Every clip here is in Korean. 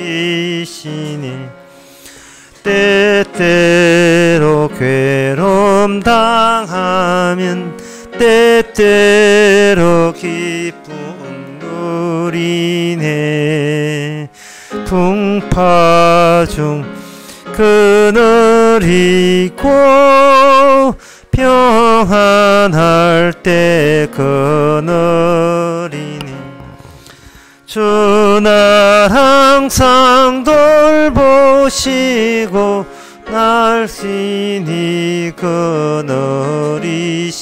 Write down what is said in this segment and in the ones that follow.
그늘이시니 때때로 괴로움 당하면 때때로 기쁨 누리네. 풍파 중 그늘이고 평안할 때 그늘이니 주 날 항상 돌보시고 날씬히 그늘이시네.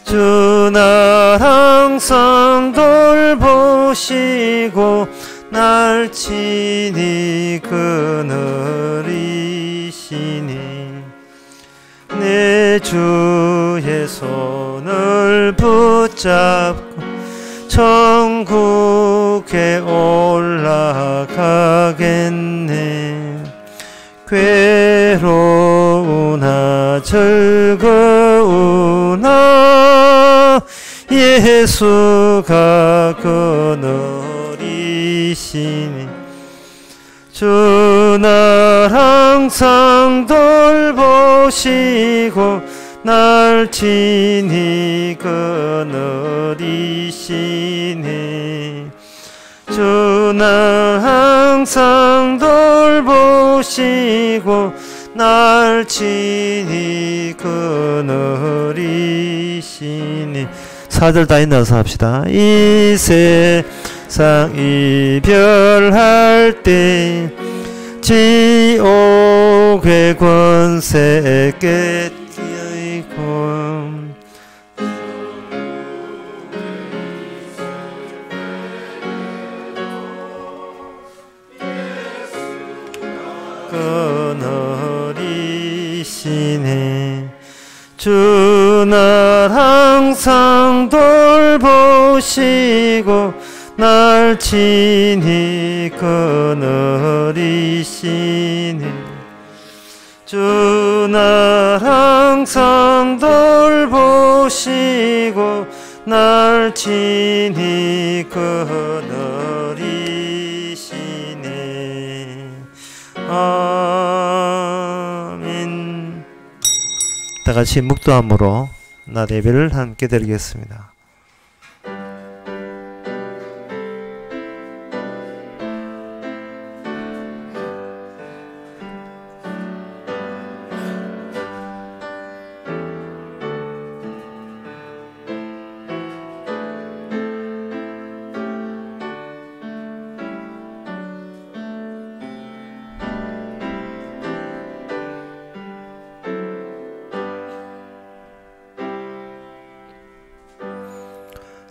주 날 항상 돌보시고 날씬히 그늘이시네. 내 주의 손을 붙잡고 천국에 올라가겠네. 괴로우나 즐거우나 예수가 그늘이시니 주 날 항상 돌보시고 날 친히 그늘이시네. 주 날 항상 돌보시고 날 친히 그늘이시네. 4절 다 인나서 합시다. 이 세상 이별할 때 지옥의 권세 깨뜨리고 그늘이시네. 주 날 항상 돌보시고 날 친히 그늘이시네. 주 날 항상 돌보시고 날 친히 그늘이시네. 아멘. 다같이 묵도함으로 낮 예배를 함께 드리겠습니다.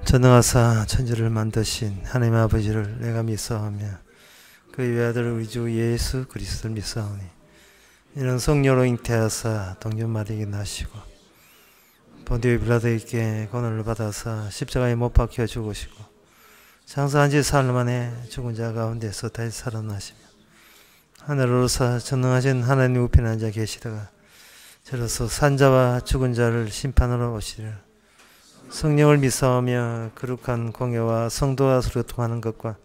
전능하사 천지를 만드신 하나님 아버지를 내가 믿사오며 그의 외아들 우리 주 예수 그리스도를 믿사오니 이는 성령으로 잉태하사 동전 마리아에게 나시고 본디오 빌라도에게 고난을 받아사 십자가에 못 박혀 죽으시고 장사한 지 사흘 만에 죽은 자 가운데서 다시 살아나시며 하늘로서 전능하신 하나님 우편에 앉아 계시다가 저로서 산자와 죽은 자를 심판하러 오시리라. 성령을 믿사오며 거룩한 공예와 성도와 서로 통하는 것과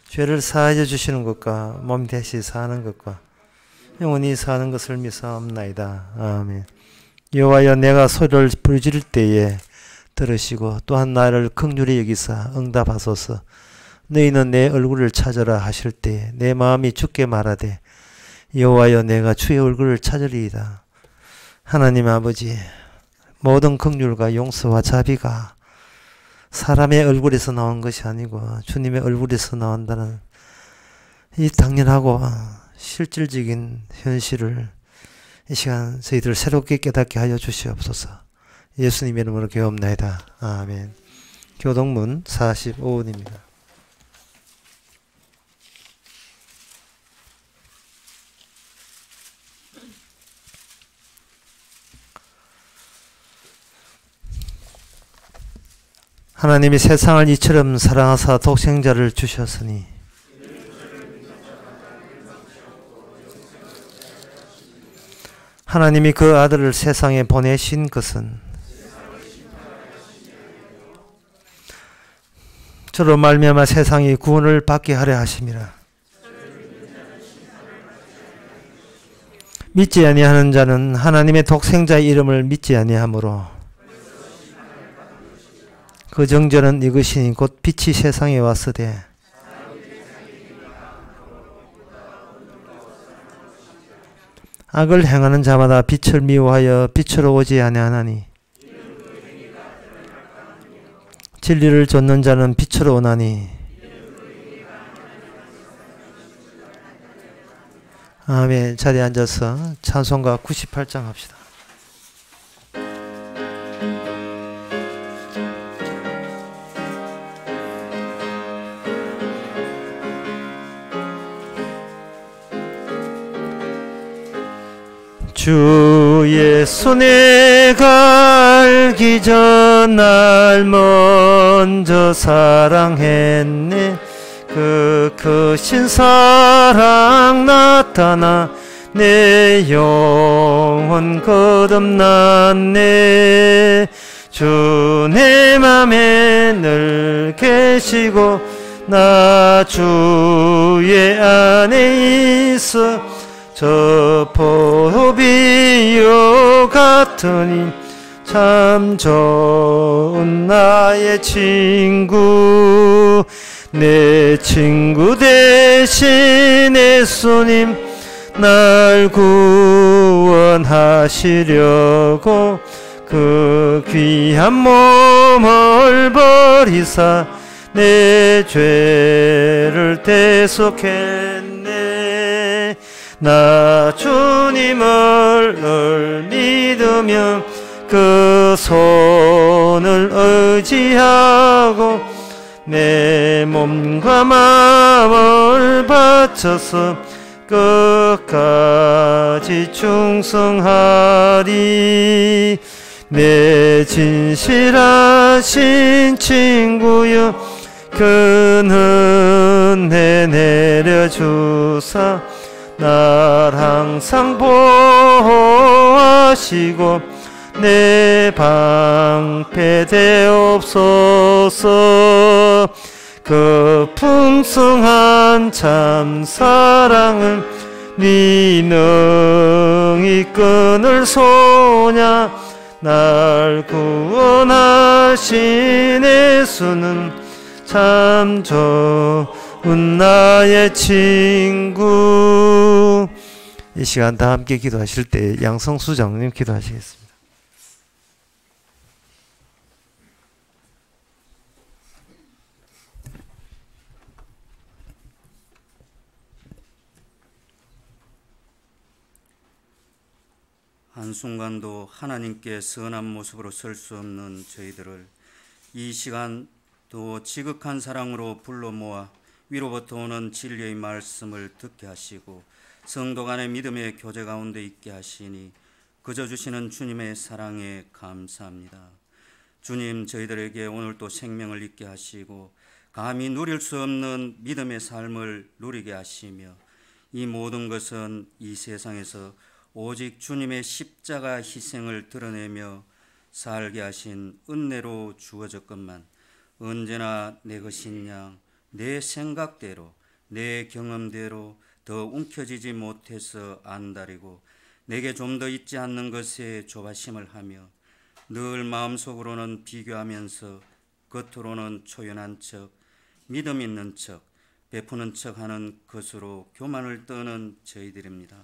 죄를 사하여 주시는 것과 몸 대신 사는 것과 영원히 사는 것을 믿사옵나이다. 아멘. 여호와여 내가 소리를 부르짖을 때에 들으시고 또한 나를 긍휼히 여기사 응답하소서. 너희는 내 얼굴을 찾으라 하실 때에 내 마음이 주께 말하되 여호와여 내가 주의 얼굴을 찾으리이다. 하나님 아버지, 모든 긍휼과 용서와 자비가 사람의 얼굴에서 나온 것이 아니고 주님의 얼굴에서 나온다는 이 당연하고 실질적인 현실을 이 시간 저희들 새롭게 깨닫게 하여 주시옵소서. 예수님의 이름으로 기도합나이다. 아멘. 교동문 45원입니다. 하나님이 세상을 이처럼 사랑하사 독생자를 주셨으니 하나님이 그 아들을 세상에 보내신 것은 저로 말미암아 세상이 구원을 받게 하려 하심이라. 믿지 아니하는 자는 하나님의 독생자의 이름을 믿지 아니하므로 그 정죄는 이것이니 곧 빛이 세상에 왔으되 악을 행하는 자마다 빛을 미워하여 빛으로 오지 아니하나니 진리를 좇는 자는 빛으로 오나니. 아멘. 자리에 앉아서 찬송가 98장 합시다. 주의 손에 갈기 전 날 먼저 사랑했네. 그 크신 사랑 나타나 내 영혼 거듭났네. 주 내 맘에 늘 계시고 나 주의 안에 있어 저 포도비요 같으니 참 좋은 나의 친구. 내 친구 대신 예수님 날 구원하시려고 그 귀한 몸을 버리사 내 죄를 대속했네. 나 주님을 늘 믿으며 그 손을 의지하고 내 몸과 마음을 바쳐서 끝까지 충성하리. 내 진실하신 친구여 큰 은혜 내려주사 날 항상 보호하시고 내 방패 되옵소서. 그 풍성한 참 사랑을 네 능히 끊을 소냐. 날 구원하신 예수는 참 좋은 나의 친구. 이 시간 다 함께 기도하실 때 양성수 장로님 기도하시겠습니다. 한순간도 하나님께 선한 모습으로 설 수 없는 저희들을 이 시간 또 지극한 사랑으로 불러 모아 위로부터 오는 진리의 말씀을 듣게 하시고 성도 간의 믿음의 교제 가운데 있게 하시니 그저 주시는 주님의 사랑에 감사합니다. 주님, 저희들에게 오늘 또 생명을 있게 하시고 감히 누릴 수 없는 믿음의 삶을 누리게 하시며 이 모든 것은 이 세상에서 오직 주님의 십자가 희생을 드러내며 살게 하신 은혜로 주어졌건만 언제나 내 것인 양 내 생각대로 내 경험대로 더 움켜쥐지 못해서 안달이고 내게 좀 더 있지 않는 것에 조바심을 하며 늘 마음속으로는 비교하면서 겉으로는 초연한 척 믿음 있는 척 베푸는 척하는 것으로 교만을 떠는 저희들입니다.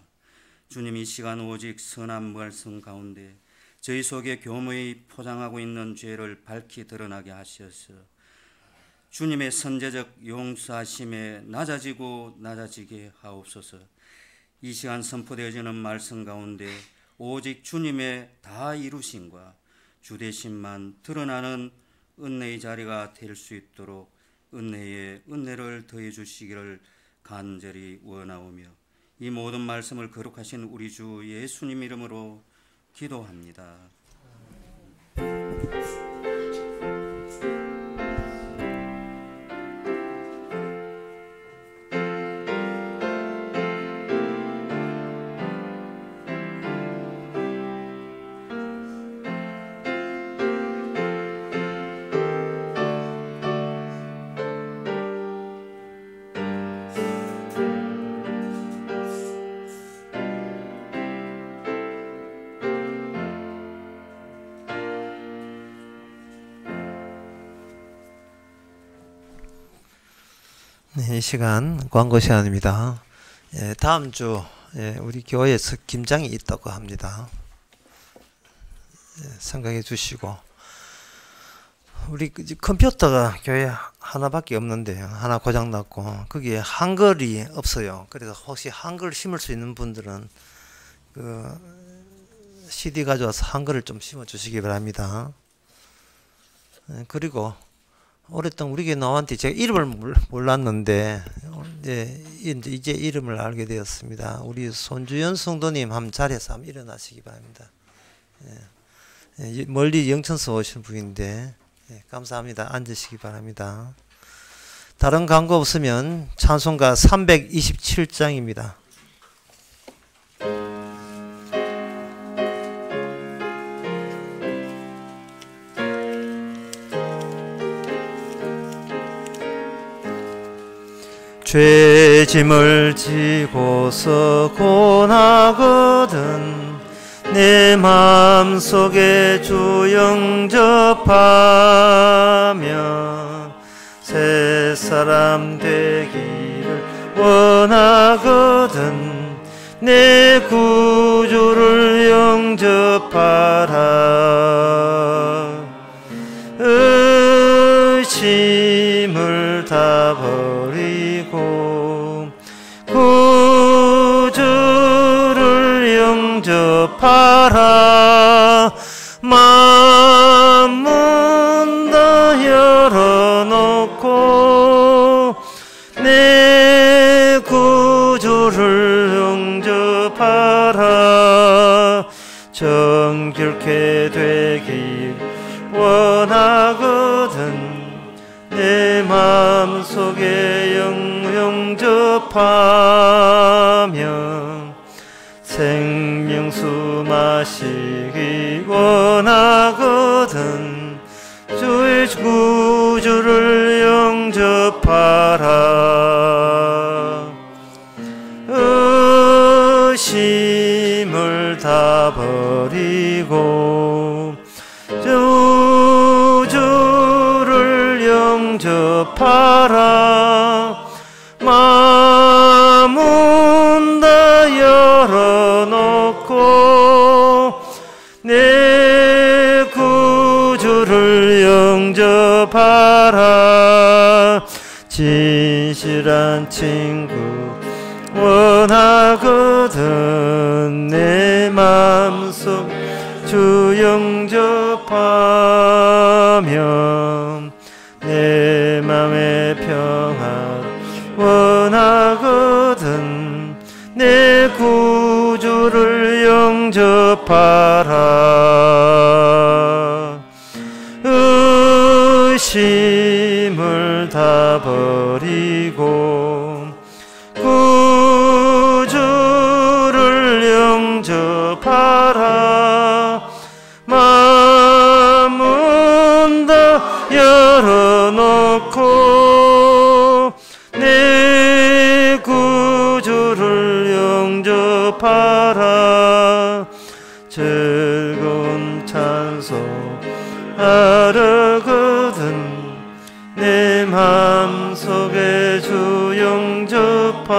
주님, 이 시간 오직 선한 말씀 가운데 저희 속에 교무히 포장하고 있는 죄를 밝히 드러나게 하셔서 주님의 선제적 용서하심에 낮아지게 하옵소서. 이 시간 선포되어지는 말씀 가운데 오직 주님의 다 이루심과 주대심만 드러나는 은혜의 자리가 될 수 있도록 은혜에 은혜를 더해 주시기를 간절히 원하오며 이 모든 말씀을 거룩하신 우리 주 예수님 이름으로 기도합니다. 이 시간 광고 시간입니다. 다음 주 우리 교회에서 김장이 있다고 합니다. 생각해 주시고, 우리 컴퓨터가 교회 하나밖에 없는데요. 하나 고장났고 거기에 한글이 없어요. 그래서 혹시 한글 심을 수 있는 분들은 그 CD 가져와서 한글을 좀 심어 주시기 바랍니다. 그리고 오랫동안 우리 교회 나왔는데 제가 이름을 몰랐는데 이제 이름을 알게 되었습니다. 우리 손주연 성도님 한번 자리에서 한번 일어나시기 바랍니다. 멀리 영천서 오신 분인데 감사합니다. 앉으시기 바랍니다. 다른 광고 없으면 찬송가 327장입니다. 죄짐을 지고서 고나거든 내 마음속에 주 영접하며 새 사람 되기를 원하거든 내 구주를 영접하라. 의심을 다 버리고 구주를 영접하라. 마음 문 다 열어놓고 내 구주를 영접하라. 정결케 되길 원하거든 내 마음속에 영접하며 생명수 마시기 원하거든 주의 구주를 영접하라. 의심을 다 버리고 주를 영접하라. 마음은 다 열어놓고 내 구주를 영접하라. 진실한 친구 원하거든 내 마음속 주 영접하며 내 맘의 평화 원하거든 내 구주를 영접하라. 의심을 다 버리고 구주를 영접하라. 마음은 다 열어놓고 내 구주를 영접하라. 즐거운 찬송 하려거든 내 맘속에 주 영접하며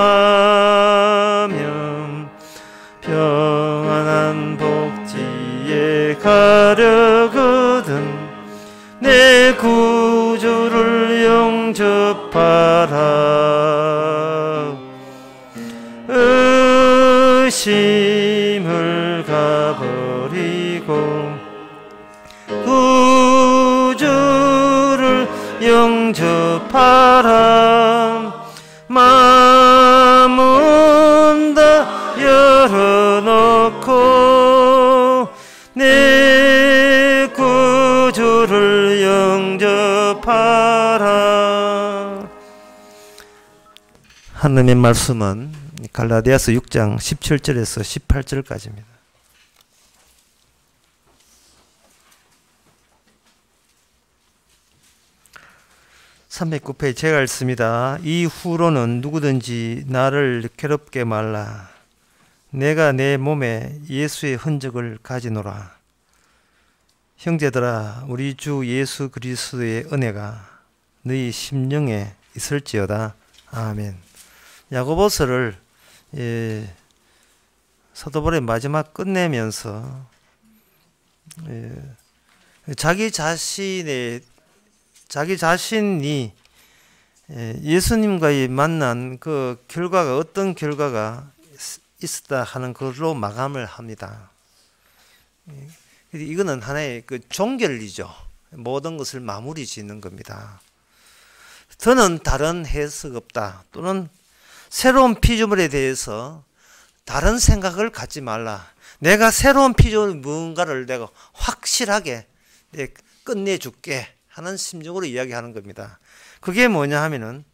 평안한 복지에 가려거든 내 구주를 영접하라. 의심을 가버리고 구주를 영접하라. 마음은 다 열어놓고 내 구주를 영접하라. 하나님의 말씀은 갈라디아서 6장 17절에서 18절까지입니다. 309페이지 제가 읽습니다. 이후로는 누구든지 나를 괴롭게 말라. 내가 내 몸에 예수의 흔적을 가지노라. 형제들아, 우리 주 예수 그리스도의 은혜가 너희 심령에 있을지어다. 아멘. 야고보서를 사도 바울이 마지막 끝내면서 자기 자신이 예수님과의 만난 그 결과가 어떤 결과가 있었다 하는 걸로 마감을 합니다. 이거는 하나의 그 종결이죠. 모든 것을 마무리 짓는 겁니다. 더는 다른 해석 없다. 또는 새로운 피조물에 대해서 다른 생각을 갖지 말라. 내가 새로운 피조물 무언가를 내가 확실하게 끝내줄게 하는 심정으로 이야기하는 겁니다. 그게 뭐냐 하면은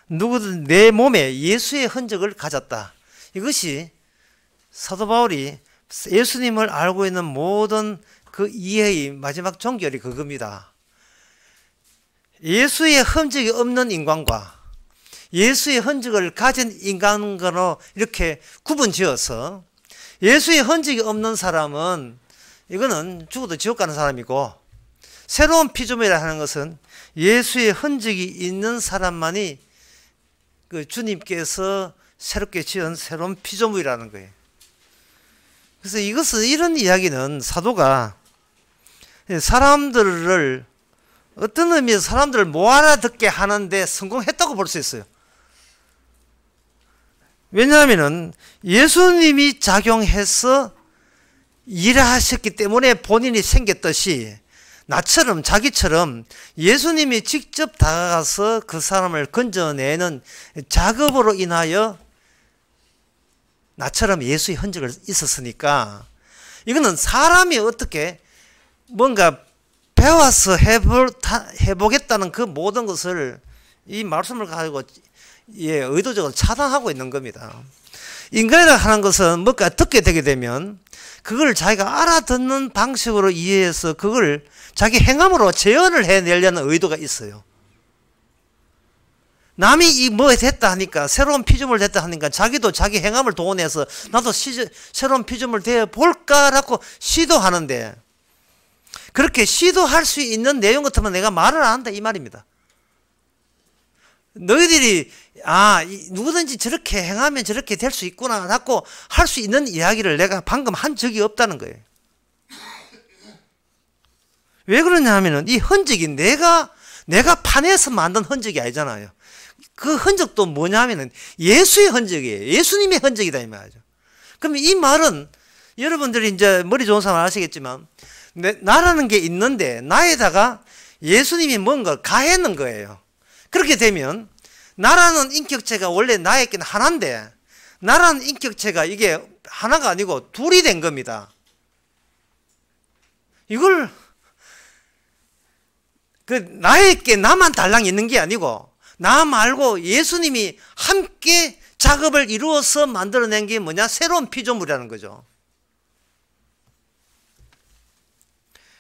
누구든 내 몸에 예수의 흔적을 가졌다. 이것이 사도 바울이 예수님을 알고 있는 모든 그 이해의 마지막 종결이 그겁니다. 예수의 흔적이 없는 인간과 예수의 흔적을 가진 인간으로 이렇게 구분 지어서 예수의 흔적이 없는 사람은 이거는 죽어도 지옥 가는 사람이고, 새로운 피조물이라 하는 것은 예수의 흔적이 있는 사람만이 그 주님께서 새롭게 지은 새로운 피조물이라는 거예요. 그래서 이런 이야기는 사도가 사람들을 어떤 의미에서 사람들을 못 알아듣게 하는데 성공했다고 볼 수 있어요. 왜냐하면 예수님이 작용해서 일하셨기 때문에 본인이 생겼듯이 나처럼 자기처럼 예수님이 직접 다가가서 그 사람을 건져내는 작업으로 인하여 나처럼 예수의 흔적을 있었으니까 이거는 사람이 어떻게 뭔가 배워서 해보겠다는 그 모든 것을 이 말씀을 가지고 의도적으로 차단하고 있는 겁니다. 인간이라 하는 것은 뭔가 듣게 되게 되면 그걸 자기가 알아듣는 방식으로 이해해서 그걸 자기 행함으로 재현을 해내려는 의도가 있어요. 남이 뭐 됐다 하니까, 새로운 피조물 됐다 하니까 자기도 자기 행함을 동원해서 나도 새로운 피조물 되어 볼까라고 시도하는데, 그렇게 시도할 수 있는 내용 같으면 내가 말을 안 한다 이 말입니다. 너희들이 누구든지 저렇게 행하면 저렇게 될 수 있구나 라고 할 수 있는 이야기를 내가 방금 한 적이 없다는 거예요. 왜 그러냐 하면은 이 흔적이 내가 파내서 만든 흔적이 아니잖아요. 그 흔적도 뭐냐 하면은 예수의 흔적이에요. 예수님의 흔적이다 이 말이죠. 그럼 이 말은 여러분들이 이제 머리 좋은 사람 아시겠지만 나라는 게 있는데 나에다가 예수님이 뭔가 가했는 거예요. 그렇게 되면 나라는 인격체가 원래 나에게는 하나인데 나라는 인격체가 이게 하나가 아니고 둘이 된 겁니다. 이걸 나에게 나만 달랑 있는 게 아니고 나 말고 예수님이 함께 작업을 이루어서 만들어낸 게 뭐냐? 새로운 피조물이라는 거죠.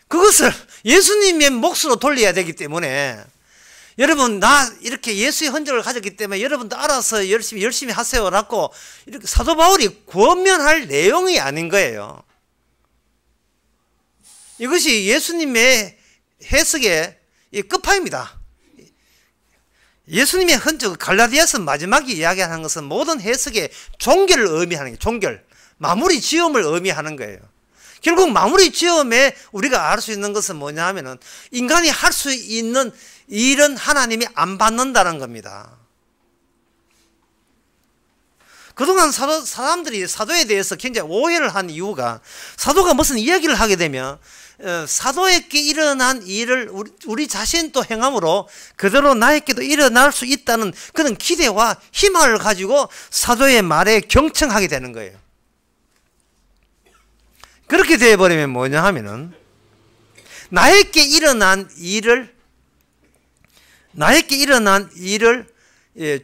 그것을 예수님의 몫으로 돌려야 되기 때문에 여러분 나 이렇게 예수의 흔적을 가졌기 때문에 여러분도 알아서 열심히 하세요라고 이렇게 사도 바울이 권면할 내용이 아닌 거예요. 이것이 예수님의 해석의 끝판입니다. 예수님의 흔적, 갈라디아서 마지막에 이야기하는 것은 모든 해석의 종결을 의미하는 거예요. 종결, 마무리 지음을 의미하는 거예요. 결국 마무리 지음에 우리가 알 수 있는 것은 뭐냐 하면은 인간이 할 수 있는 일은 하나님이 안 받는다는 겁니다. 그동안 사람들이 사도에 대해서 굉장히 오해를 한 이유가, 사도가 무슨 이야기를 하게 되면 사도에게 일어난 일을 우리 자신도 행함으로 그대로 나에게도 일어날 수 있다는 그런 기대와 희망을 가지고 사도의 말에 경청하게 되는 거예요. 그렇게 되어버리면 뭐냐 하면은 나에게 일어난 일을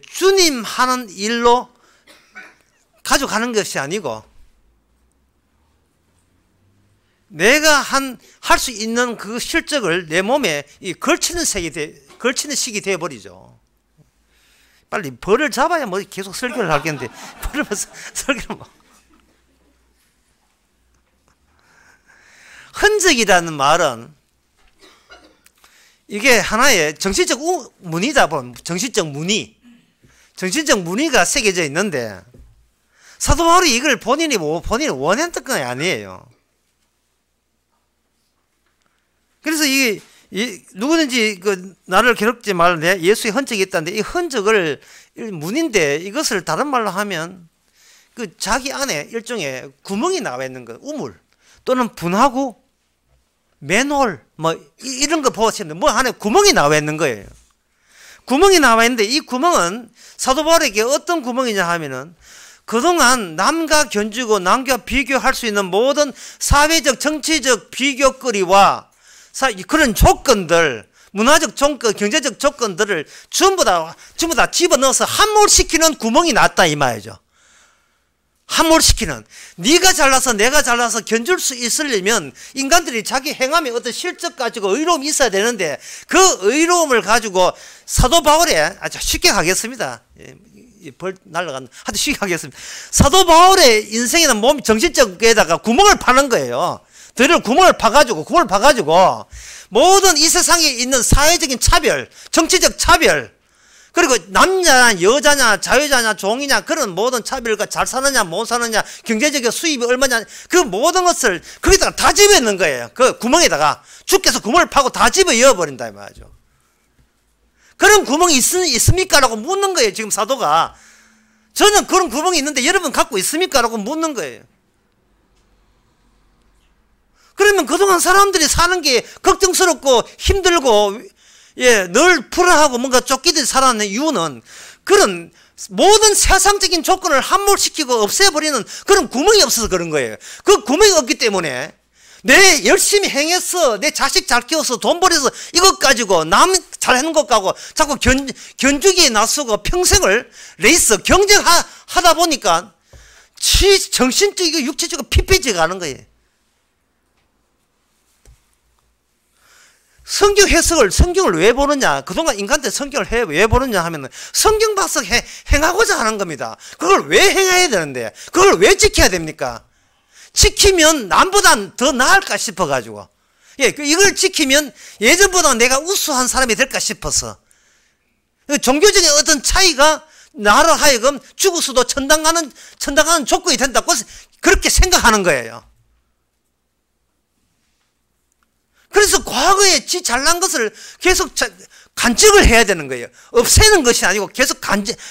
주님 하는 일로 가져가는 것이 아니고 내가 할 수 있는 그 실적을 내 몸에 걸치는 식이 되어버리죠. 빨리 벌을 잡아야 뭐 계속 설교를 하겠는데 벌을 설교를 뭐. 흔적이라는 말은 이게 하나의 정신적 문의다 보면 정신적 문의. 정신적 문의가 새겨져 있는데 사도 바울이 이걸 본인이 원했던 건 아니에요. 그래서 이 누구든지 나를 괴롭지 말라, 내 예수의 흔적이 있다는데 이 흔적을 문인데 이것을 다른 말로 하면 자기 안에 일종의 구멍이 나와 있는 거, 우물 또는 분하고 맨홀 이런 거 보시면 안에 구멍이 나와 있는 거예요. 구멍이 나와 있는데 이 구멍은 사도 바울에게 어떤 구멍이냐 하면은 그동안 남과 견주고 남과 비교할 수 있는 모든 사회적 정치적 비교거리와 그런 조건들, 문화적 조건, 경제적 조건들을 전부 다 집어넣어서 함몰시키는 구멍이 났다 이 말이죠. 함몰시키는, 네가 잘나서 내가 잘나서 견줄 수 있으려면 인간들이 자기 행함에 어떤 실적 가지고 의로움이 있어야 되는데 그 의로움을 가지고 사도 바울의, 아주 쉽게 가겠습니다. 벌 날라간, 하여튼 쉽게 하겠습니다. 사도 바울의 인생에는 몸 정신적에다가 구멍을 파는 거예요. 들을 구멍을 파가지고 모든 이 세상에 있는 사회적인 차별, 정치적 차별, 그리고 남자냐 여자냐 자유자냐 종이냐 그런 모든 차별과 잘 사느냐 못 사느냐 경제적 수입이 얼마냐 그 모든 것을 거기다가 다 집어넣는 거예요. 그 구멍에다가 주께서 구멍을 파고 다 집어넣어버린다 이 말이죠. 그런 구멍이 있습니까? 라고 묻는 거예요. 지금 사도가. 저는 그런 구멍이 있는데 여러분 갖고 있습니까? 라고 묻는 거예요. 그러면 그동안 사람들이 사는 게 걱정스럽고 힘들고 늘 불안하고 뭔가 쫓기듯이 살아가는 이유는 그런 모든 세상적인 조건을 함몰시키고 없애버리는 그런 구멍이 없어서 그런 거예요. 그 구멍이 없기 때문에 내 열심히 행해서 내 자식 잘 키워서 돈 벌여서 이것 가지고 남 잘하는 것 가지고 자꾸 견주기에 나서고 평생을 레이스 경쟁하다 보니까 정신적이고 육체적으로 피폐해져 가는 거예요. 성경 해석을, 성경을 왜 보느냐? 그동안 인간들 성경을 왜 보느냐 하면 성경 봐서 행하고자 하는 겁니다. 그걸 왜 행해야 되는데? 그걸 왜 지켜야 됩니까? 지키면 남보단 더 나을까 싶어가지고. 이걸 지키면 예전보다 내가 우수한 사람이 될까 싶어서. 종교적인 어떤 차이가 나로 하여금 죽어서도 천당 가는 조건이 된다고 그렇게 생각하는 거예요. 그래서 과거에 지 잘난 것을 계속 간직을 해야 되는 거예요. 없애는 것이 아니고 계속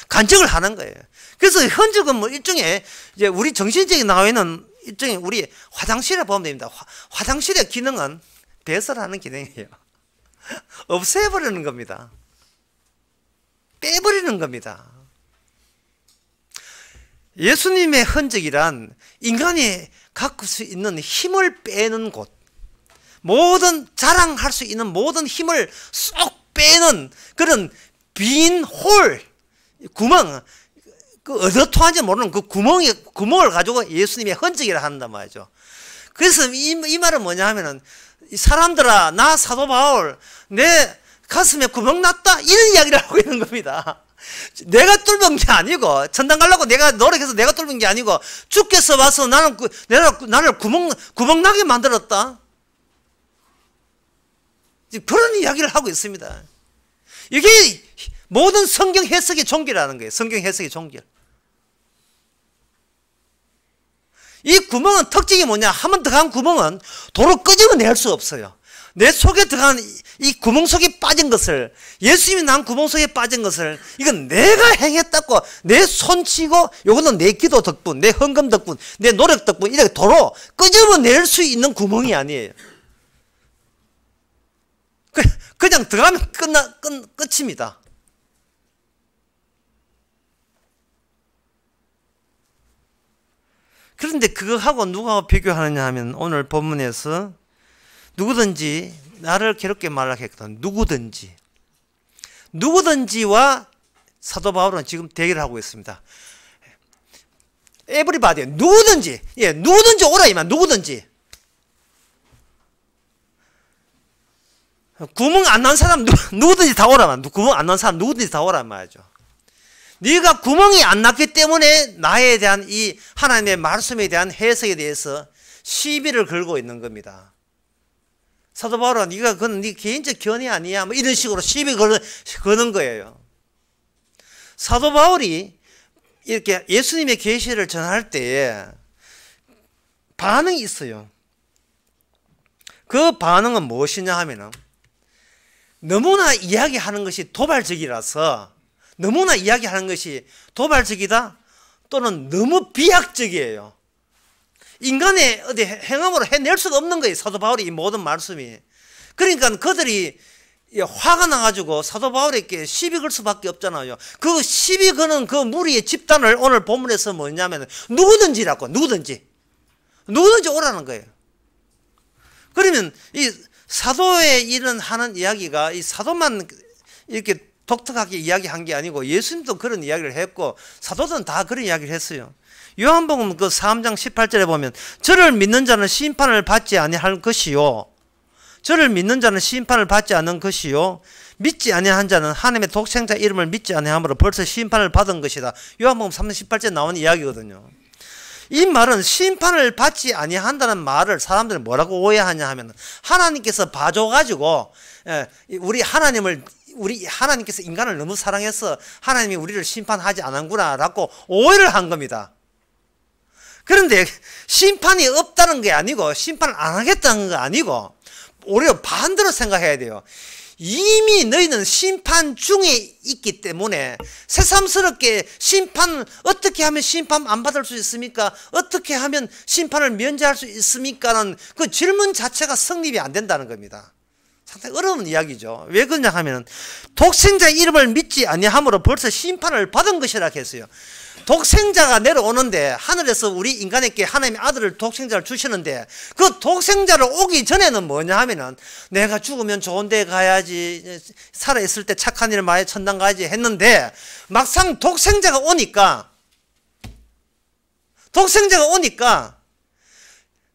간직을 하는 거예요. 그래서 흔적은 일종의 이제 우리 정신적인 나와 있는 일종의 우리 화장실에 보면 됩니다. 화장실의 기능은 배설하는 기능이에요. 없애버리는 겁니다. 빼버리는 겁니다. 예수님의 흔적이란 인간이 갖고 수 있는 힘을 빼는 곳, 모든 자랑할 수 있는 모든 힘을 쏙 빼는 그런 빈 홀, 구멍, 어디통한지 모르는 그 구멍을 가지고 예수님의 흔적이라 한단 말이죠. 그래서 이 말은 뭐냐 하면은, 사람들아, 나 사도 바울, 내 가슴에 구멍 났다, 이런 이야기를 하고 있는 겁니다. 내가 뚫은 게 아니고, 천당 가려고 내가 노력해서 내가 뚫은 게 아니고, 주께서 와서 나를 구멍 나게 만들었다. 그런 이야기를 하고 있습니다. 이게 모든 성경 해석의 종교라는 거예요. 성경 해석의 종교. 이 구멍은 특징이 뭐냐? 한 번 들어간 구멍은 도로 끄집어낼 수 없어요. 내 속에 들어간 이 구멍 속에 빠진 것을, 예수님이 난 구멍 속에 빠진 것을, 이건 내가 행했다고 내 손치고, 요거는 내 기도 덕분, 내 헌금 덕분, 내 노력 덕분, 이렇게 도로 끄집어낼 수 있는 구멍이 아니에요. 그냥 들어가면 끝입니다. 그런데 그거하고 누가 비교하느냐 하면 오늘 본문에서 누구든지 나를 괴롭게 말하겠거든. 누구든지와 사도 바울은 지금 대결을 하고 있습니다. 에브리바디, 누구든지 오라 이만. 누구든지. 구멍 안 난 사람 누구든지 다 오라만. 구멍 안 난 사람 누구든지 다 오란 말이죠. 네가 구멍이 안 났기 때문에 나에 대한 이 하나님의 말씀에 대한 해석에 대해서 시비를 걸고 있는 겁니다. 사도 바울은 그건 네 개인적 견해 아니야, 이런 식으로 시비 거는 거예요. 사도 바울이 이렇게 예수님의 계시를 전할 때에 반응이 있어요. 그 반응은 무엇이냐 하면은 너무나 이야기하는 것이 도발적이라서 너무나 이야기하는 것이 도발적이다 또는 너무 비약적이에요. 인간의 어디 행함으로 해낼 수가 없는 거예요. 사도 바울의 이 모든 말씀이. 그러니까 그들이 화가 나가지고 사도 바울에게 시비 걸 수밖에 없잖아요. 그 시비 거는 그 무리의 집단을 오늘 본문에서 뭐냐면 누구든지라고, 누구든지 오라는 거예요. 그러면 이 사도의 일은 하는 이야기가 이 사도만 이렇게 독특하게 이야기한 게 아니고 예수님도 그런 이야기를 했고 사도들은 다 그런 이야기를 했어요. 요한복음 그 3장 18절에 보면 저를 믿는 자는 심판을 받지 아니할 것이요, 저를 믿는 자는 심판을 받지 않는 것이요, 믿지 아니한 자는 하나님의 독생자 이름을 믿지 아니함으로 벌써 심판을 받은 것이다. 요한복음 3장 18절에 나오는 이야기거든요. 이 말은 심판을 받지 아니한다는 말을 사람들은 뭐라고 오해하냐 하면 하나님께서 봐줘가지고 우리 하나님께서 인간을 너무 사랑해서 하나님이 우리를 심판하지 않았구나 라고 오해를 한 겁니다. 그런데 심판이 없다는 게 아니고 심판을 안 하겠다는 게 아니고 오히려 반대로 생각해야 돼요. 이미 너희는 심판 중에 있기 때문에 새삼스럽게 어떻게 하면 심판 안 받을 수 있습니까? 어떻게 하면 심판을 면제할 수 있습니까?는 그 질문 자체가 성립이 안 된다는 겁니다. 상당히 어려운 이야기죠. 왜 그러냐 하면 독생자 이름을 믿지 아니함으로 벌써 심판을 받은 것이라 했어요. 독생자가 내려오는데 하늘에서 우리 인간에게 하나님의 아들을 독생자를 주시는데 그 독생자를 오기 전에는 뭐냐 하면은 내가 죽으면 좋은 데 가야지, 살아있을 때 착한 일을 많이 천당 가야지 했는데 막상 독생자가 오니까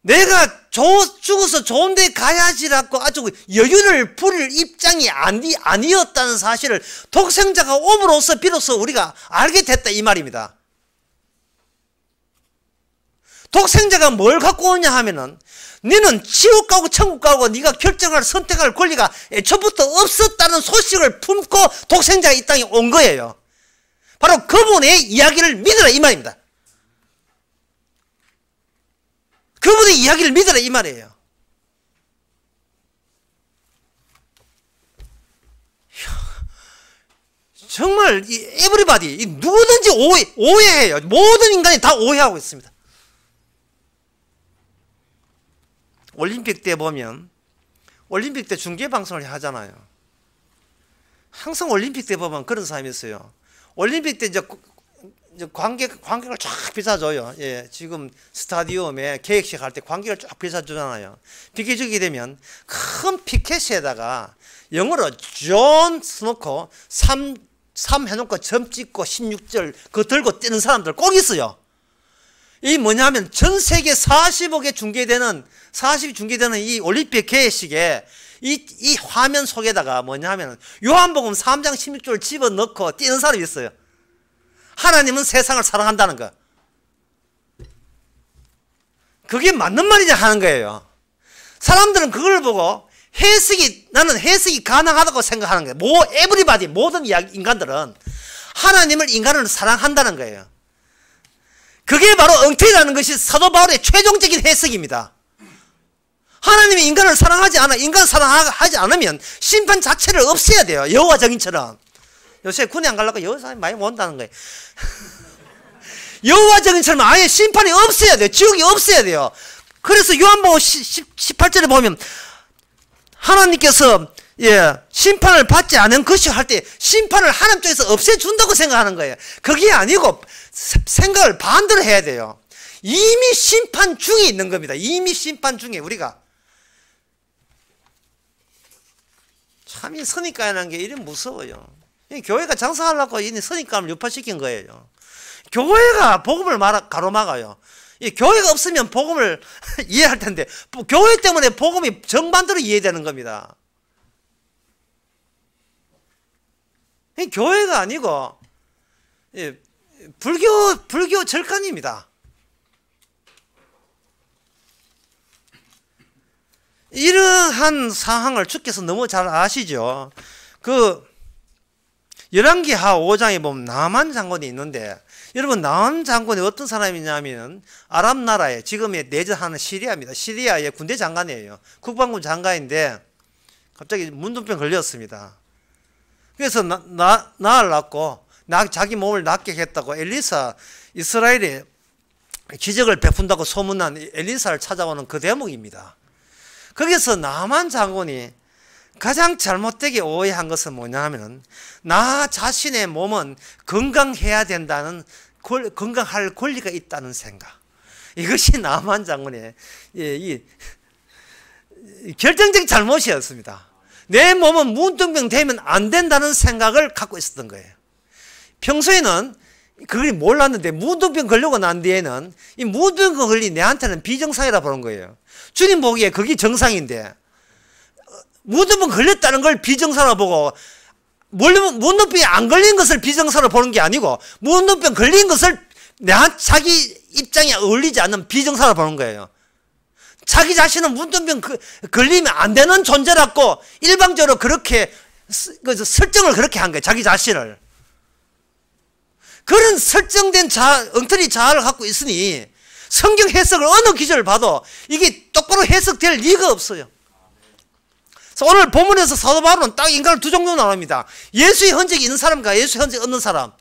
내가 죽어서 좋은 데 가야지라고 아주 여유를 부릴 입장이 아니었다는 사실을 독생자가 옴으로써 비로소 우리가 알게 됐다 이 말입니다. 독생자가 뭘 갖고 오냐 하면은 너는 지옥 가고 천국 가고 네가 선택할 권리가 애초부터 없었다는 소식을 품고 독생자가 이 땅에 온 거예요. 바로 그분의 이야기를 믿으라 이 말입니다. 그분의 이야기를 믿으라 이 말이에요. 정말 이 에브리바디 누구든지 오해해요. 모든 인간이 다 오해하고 있습니다. 올림픽 때 보면 올림픽 때 중계방송을 하잖아요. 항상 올림픽 때 보면 그런 사람이 있어요. 올림픽 때 이제 관객을 쫙 비싸줘요. 예, 지금 스타디움에 계획식 할 때 관객을 쫙 비싸주잖아요. 비켜주게 되면 큰 피켓에다가 영어로 존 스노커 3 해놓고 점 찍고 16절 그거 들고 뛰는 사람들 꼭 있어요. 이 뭐냐면 전 세계 40억에 중계되는 이 올림픽 개회식에 이 화면 속에다가 뭐냐면 요한복음 3장 16절을 집어넣고 뛰는 사람이 있어요. 하나님은 세상을 사랑한다는 거. 그게 맞는 말이냐 하는 거예요. 사람들은 그걸 보고 나는 해석이 가능하다고 생각하는 거예요. 에브리바디 모든 인간들은 하나님을 인간을 사랑한다는 거예요. 그게 바로 엉터리라는 것이 사도 바울의 최종적인 해석입니다. 하나님이 인간을 사랑하지 않으면 심판 자체를 없애야 돼요. 여호와 증인처럼. 요새 군에 안 가려고 여호와 사람이 많이 온다는 거예요. 여호와 증인처럼 아예 심판이 없어야 돼요. 지옥이 없어야 돼요. 그래서 요한복음 18절에 보면 하나님께서 심판을 받지 않은 것이 할 때 심판을 하나님 쪽에서 없애준다고 생각하는 거예요. 그게 아니고 생각을 반대로 해야 돼요. 이미 심판 중에 있는 겁니다. 이미 심판 중에 우리가 참 이 선입관이라는 게 이리 무서워요. 교회가 장사하려고 이 선입관을 유파시킨 거예요. 교회가 복음을 가로막아요. 이 교회가 없으면 복음을 이해할 텐데 교회 때문에 복음이 정반대로 이해되는 겁니다. 이 교회가 아니고 불교 절간입니다. 이러한 상황을 주께서 너무 잘 아시죠. 열왕기하 5장에 보면 나만 장군이 있는데, 여러분 나만 장군이 어떤 사람이냐면 아랍 나라에 지금의 내전하는 시리아입니다. 시리아의 군대 장관이에요. 국방부 장관인데 갑자기 문둥병 걸렸습니다. 그래서 나을 낳고 자기 몸을 낫게 했다고 엘리사, 이스라엘에 기적을 베푼다고 소문난 엘리사를 찾아오는 그 대목입니다. 거기서 나만 장군이 가장 잘못되게 오해한 것은 뭐냐 하면, 나 자신의 몸은 건강해야 된다는, 건강할 권리가 있다는 생각. 이것이 나만 장군의 이 결정적인 잘못이었습니다. 내 몸은 문둥병 되면 안 된다는 생각을 갖고 있었던 거예요. 평소에는 그걸 몰랐는데 문둥병 걸리고 난 뒤에는 이 문둥병 걸린 내한테는 비정상이라 보는 거예요. 주님 보기에 그게 정상인데 문둥병 걸렸다는 걸 비정상으로 보고, 문둥병이 안 걸린 것을 비정상으로 보는 게 아니고 문둥병 걸린 것을 자기 입장에 어울리지 않는 비정상으로 보는 거예요. 자기 자신은 문둥병 걸리면 안 되는 존재라고 일방적으로 그렇게 설정을 그렇게 한 거예요. 자기 자신을. 그런 설정된 엉터리 자아를 갖고 있으니 성경 해석을 어느 기절을 봐도 이게 똑바로 해석될 리가 없어요. 그래서 오늘 본문에서 사도 바울은 딱 인간을 두 종류로 나눕니다. 예수의 흔적이 있는 사람과 예수의 흔적이 없는 사람.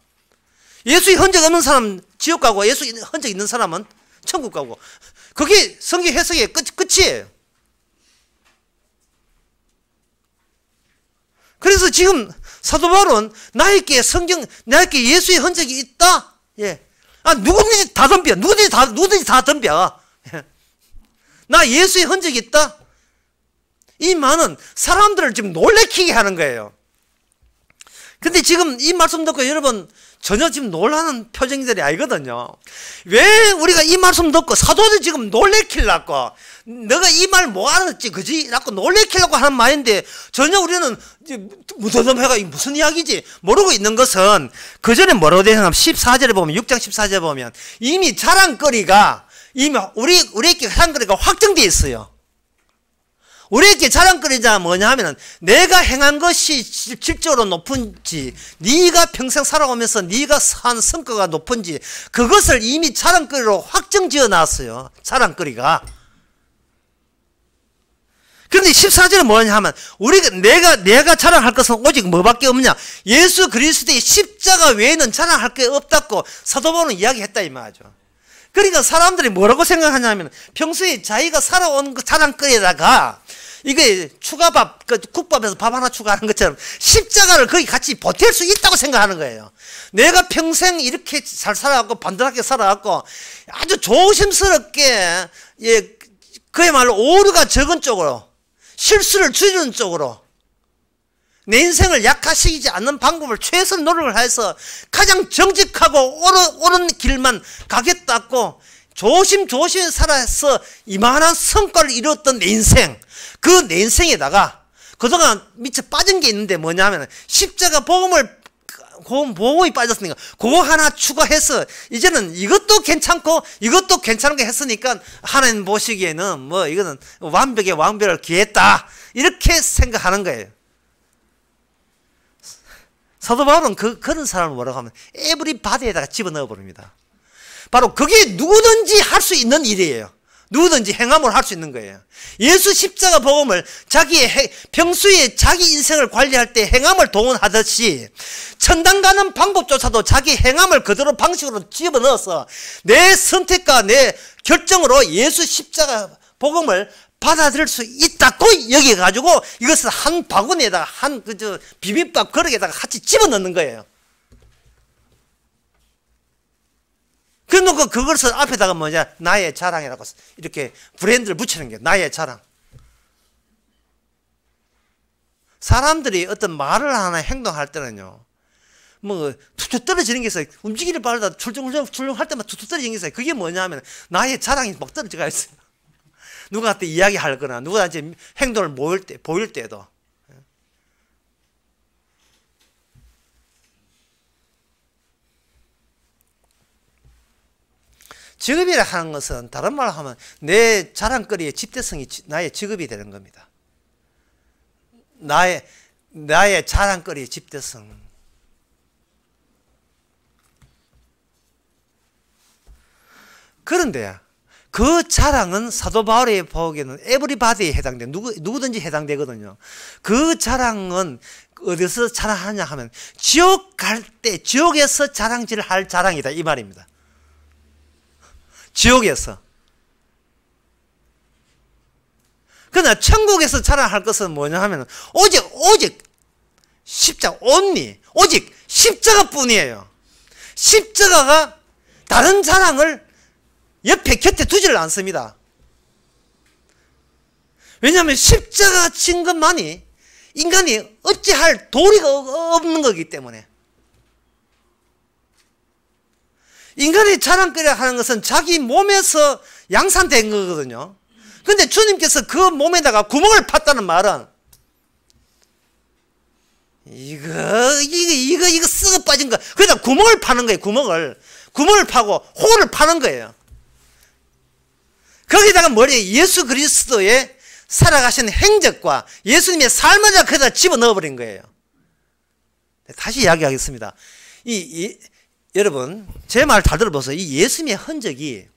예수의 흔적 없는 사람은 지옥 가고 예수의 흔적이 있는 사람은 천국 가고. 그게 성경 해석의 끝이에요. 그래서 지금 사도 바울은 나에게 예수의 흔적이 있다. 예. 누구든지 다 덤벼. 누구든지 다 덤벼. 예. 나 예수의 흔적이 있다. 이 말은 사람들을 지금 놀래키게 하는 거예요. 근데 지금 이 말씀 듣고 여러분 전혀 지금 놀라는 표정들이 아니거든요. 왜 우리가 이 말씀 듣고 사도들 지금 놀래키려고, 너가 이 말 뭐 알았지 그지? 라고 놀래키려고 하는 말인데 전혀 우리는 무덤해가 무슨 이야기지 모르고 있는 것은, 그 전에 뭐라고 되어 있냐면 14절에 보면, 6장 14절에 보면 이미 자랑거리가, 우리에게 자랑거리가 확정되어 있어요. 우리에게 자랑거리자 뭐냐 하면은 내가 행한 것이 질적으로 높은지, 네가 평생 살아오면서 네가 산 성과가 높은지, 그것을 이미 자랑거리로 확정지어 놨어요. 자랑거리가. 그런데 14절은 뭐냐 하면, 내가 자랑할 것은 오직 뭐밖에 없냐, 예수 그리스도의 십자가 외에는 자랑할 게 없다고 사도 바울은 이야기했다 이 말이죠. 그러니까 사람들이 뭐라고 생각하냐면, 평소에 자기가 살아온 그 자랑거리에다가 이게 추가밥, 국밥에서 밥 하나 추가하는 것처럼 십자가를 거기 같이 보탤 수 있다고 생각하는 거예요. 내가 평생 이렇게 잘 살아왔고 반듯하게 살아왔고 아주 조심스럽게, 그야말로 오류가 적은 쪽으로, 실수를 줄이는 쪽으로, 내 인생을 약화시키지 않는 방법을 최선 노력을 해서 가장 정직하고 옳은 길만 가겠다고 조심조심 살아서 이만한 성과를 이뤘던 내 인생, 그 내 인생에다가 그동안 미처 빠진 게 있는데 뭐냐면 십자가 복음이 빠졌으니까 그거 하나 추가해서 이제는 이것도 괜찮고 이것도 괜찮은 거 했으니까 하나님 보시기에는 뭐 이거는 완벽에 완벽을 기했다, 이렇게 생각하는 거예요. 사도 바울은 그런 사람을 뭐라고 하면 에브리바디에다가 집어넣어 버립니다. 바로 그게 누구든지 할 수 있는 일이에요. 누구든지 행함을 할 수 있는 거예요. 예수 십자가 복음을 평소에 자기 인생을 관리할 때 행함을 동원하듯이 천당 가는 방법조차도 자기 행함을 그대로 방식으로 집어넣어서 내 선택과 내 결정으로 예수 십자가 복음을 받아들일 수 있다고 여겨가지고 이것을 한 바구니에다가 비빔밥 그릇에다가 같이 집어넣는 거예요. 그래놓고 그것을 앞에다가 나의 자랑이라고 이렇게 브랜드를 붙이는 게 나의 자랑. 사람들이 어떤 말을 하나 행동할 때는요, 뭐 툭툭 떨어지는 게 있어요. 움직이를 바르다 출렁출렁 할 때만 툭툭 떨어지는 게 있어요. 그게 뭐냐 하면 나의 자랑이 막 떨어져가 있어요. 누구한테 이야기할 거나 누구한테 행동을 보일 때도. 직업이라 하는 것은 다른 말로 하면 내 자랑거리의 집대성이 나의 직업이 되는 겁니다. 나의 자랑거리의 집대성. 그런데 그 자랑은 사도 바울이 보기에는 에브리바디에 해당돼. 누구든지 해당되거든요. 그 자랑은 어디서 자랑하냐 하면 지옥 갈 때 지옥에서 자랑질을 할 자랑이다 이 말입니다. 지옥에서. 그러나 천국에서 자랑할 것은 뭐냐 하면 오직 십자가 only 오직 십자가뿐이에요. 십자가가 다른 자랑을 옆에 곁에 두지를 않습니다. 왜냐하면 십자가 진 것만이 인간이 어찌할 도리가 없는 거기 때문에. 인간이 자랑거리 하는 것은 자기 몸에서 양산된 거거든요. 근데 주님께서 그 몸에다가 구멍을 팠다는 말은 이거 썩어 빠진 거. 그러다 구멍을 파는 거예요. 구멍을 파고 호를 파는 거예요. 거기다가 예수 그리스도의 살아가신 행적과 예수님의 삶을 거기다 집어넣어버린 거예요. 다시 이야기하겠습니다. 여러분 제 말 잘 들어보세요. 이 예수님의 흔적이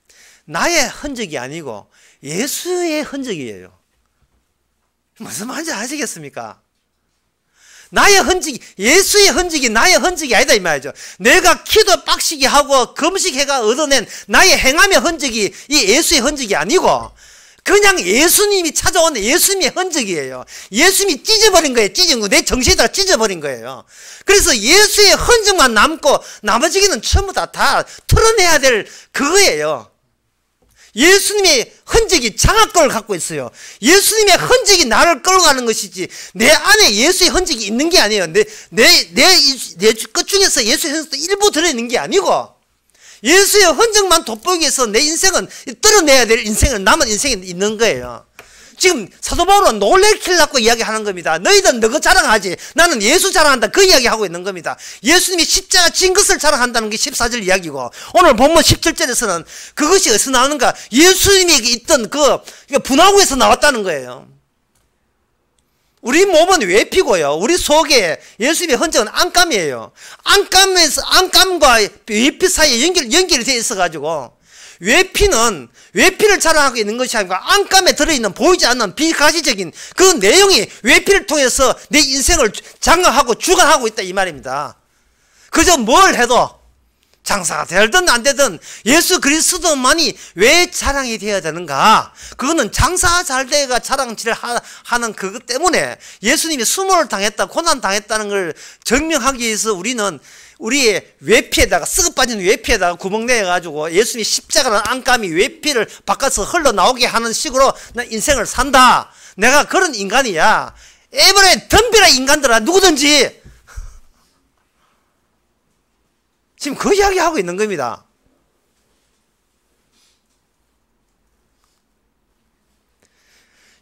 나의 흔적이 아니고 예수의 흔적이에요. 무슨 말인지 아시겠습니까? 나의 흔적이, 예수의 흔적이 나의 흔적이 아니다 이 말이죠. 내가 기도 빡시게 하고 금식해가 얻어낸 나의 행함의 흔적이 이 예수의 흔적이 아니고 그냥 예수님이 찾아온 예수님의 흔적이에요. 예수님이 찢어버린 거예요. 찢은 거. 내 정신에다 찢어버린 거예요. 그래서 예수의 흔적만 남고 나머지는 전부 다 털어내야 될 그거예요. 예수님의 흔적이 장악권을 갖고 있어요. 예수님의 흔적이 나를 끌고 가는 것이지 내 안에 예수의 흔적이 있는 게 아니에요. 내 끝 중에서 예수의 흔적도 일부 들어있는 게 아니고 예수의 흔적만 돋보이기 위해서 내 인생은 떨어내야 될 남은 인생이 있는 거예요. 지금 사도 바울은 놀래키려고 이야기하는 겁니다. 너희들은 너거 자랑하지 나는 예수 자랑한다 그 이야기하고 있는 겁니다. 예수님이 십자가 진 것을 자랑한다는 게 14절 이야기고 오늘 본문 17절에서는 그것이 어디서 나오는가? 예수님이 있던 그 분화구에서 나왔다는 거예요. 우리 몸은 외피고요. 우리 속에 예수님의 흔적은 안감이에요. 안감과 외피 사이에 연결이 되어 있어가지고 외피를 자랑하고 있는 것이 아니고 안감에 들어있는 보이지 않는 비가시적인 그 내용이 외피를 통해서 내 인생을 장악하고 주관하고 있다 이 말입니다. 그저 뭘 해도 장사가 되든 안 되든 예수 그리스도만이 왜 자랑이 되어야 되는가? 그거는 장사가 잘 돼가 자랑질을 하는 그것 때문에 예수님이 수모를 당했다 고난 당했다는 걸 증명하기 위해서 우리는 우리의 외피에다가 썩어 빠진 외피에다가 구멍 내가지고 예수님이 십자가라는 안감이 외피를 바꿔서 흘러나오게 하는 식으로 나 인생을 산다. 내가 그런 인간이야. 에버레 덤비라 인간들아 누구든지 지금 그 이야기하고 있는 겁니다.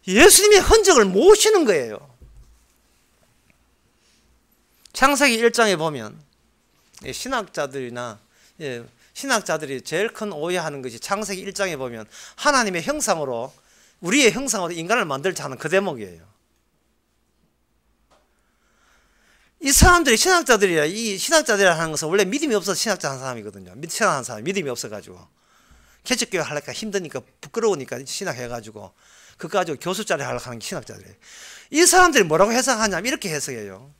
예수님의 흔적을 모시는 거예요. 창세기 1장에 보면 신학자들이 제일 큰 오해하는 것이 창세기 1장에 보면 하나님의 형상으로 우리의 형상으로 인간을 만들자 하는 그 대목이에요. 이 사람들이 신학자들이 하는 것은 원래 믿음이 없어서 신학자 하는 사람이거든요. 신학하는 사람 믿음이 없어가지고 개척교회 하려니까 힘드니까 부끄러우니까 신학해가지고 그거 가지고 교수 자리 하려고 하는 게 신학자들이에요. 이 사람들이 뭐라고 해석하냐면 이렇게 해석해요.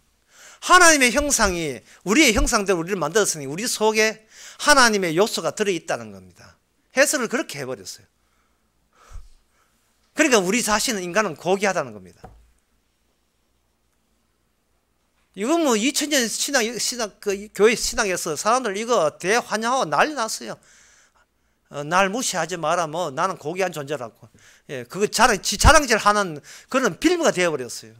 하나님의 형상이 우리의 형상대로 우리를 만들었으니 우리 속에 하나님의 요소가 들어있다는 겁니다. 해석을 그렇게 해버렸어요. 그러니까 우리 자신은 인간은 고귀하다는 겁니다. 이거 2000년 교회 신학에서 사람들 이거 대환영하고 난리 났어요. 날 무시하지 마라. 나는 고귀한 존재라고. 예, 그거 자랑질 하는 그런 빌미가 되어버렸어요.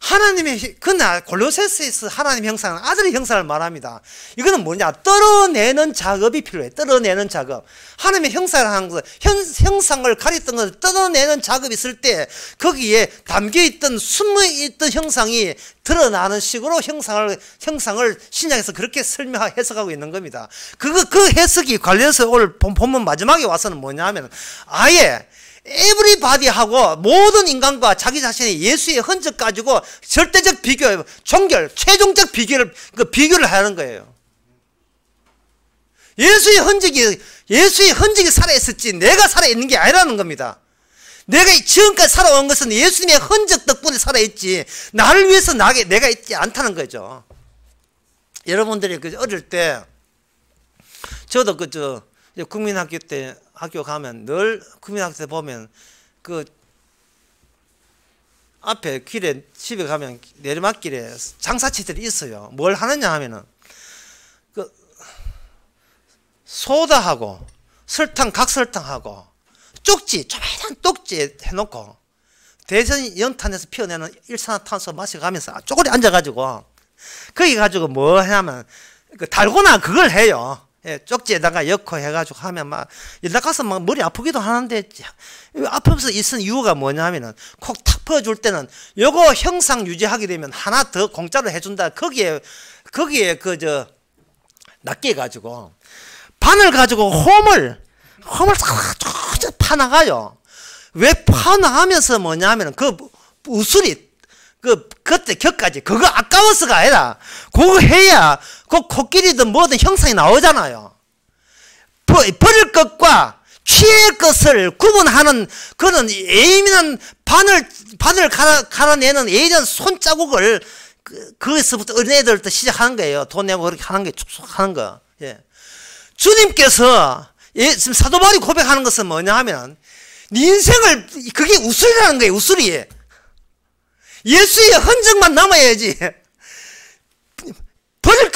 하나님의 그날 골로새서에서 하나님 형상은 아들의 형상을 말합니다. 이거는 뭐냐? 떨어내는 작업이 필요해. 떨어내는 작업. 하나님의 형상을 하는 것은 형상을 가렸던 것을 떨어내는 작업이 있을 때 거기에 담겨있던 숨어있던 형상이 드러나는 식으로 형상을 신약에서 그렇게 해석하고 있는 겁니다. 그 해석이 관련해서 오늘 본문 마지막에 와서는 뭐냐 하면 아예 에브리바디하고 모든 인간과 자기 자신의 예수의 흔적 가지고 절대적 비교, 최종적 비교를 하는 거예요. 예수의 흔적이 살아있었지 내가 살아있는 게 아니라는 겁니다. 내가 지금까지 살아온 것은 예수님의 흔적 덕분에 살아있지 나를 위해서 내가 있지 않다는 거죠. 여러분들이 어릴 때 저도 국민학교 때 학교 가면 늘 국민학교 때 보면 앞에 길에 집에 가면 내리막길에 장사치들이 있어요. 뭘 하느냐 하면은 소다하고 각설탕하고 쪽지, 조그만 쪽지 해놓고 대전 연탄에서 피어내는 일산화탄소 마셔가면서 쪼그리 앉아가지고 거기 가지고 뭐 하냐면 달고나 그걸 해요. 예, 쪽지에다가 엮어 해가지고 하면 막 연락가서 막 머리 아프기도 하는데 아프면서 있은 이유가 뭐냐 하면은 콕 탁 퍼줄 때는 요거 형상 유지하게 되면 하나 더 공짜로 해준다. 거기에 낱개 가지고 바늘 가지고 홈을 파나가요. 왜 파나가면서 뭐냐 하면은 우수리 그때 격까지 그거 아까워서가 아니라 그거 해야 코끼리든 뭐든 형상이 나오잖아요. 버릴 것과 취할 것을 구분하는 그런 예민한 바늘 갈아내는 예리한 손자국을 거기서부터 어린애들부터 시작하는 거예요. 돈 내고 그렇게 하는 게 축축하는 거. 예. 주님께서 지금 사도 바울이 고백하는 것은 뭐냐 하면 네 인생을 그게 우술이라는 거예요. 우술이. 예수의 흔적만 남아야지. 버릴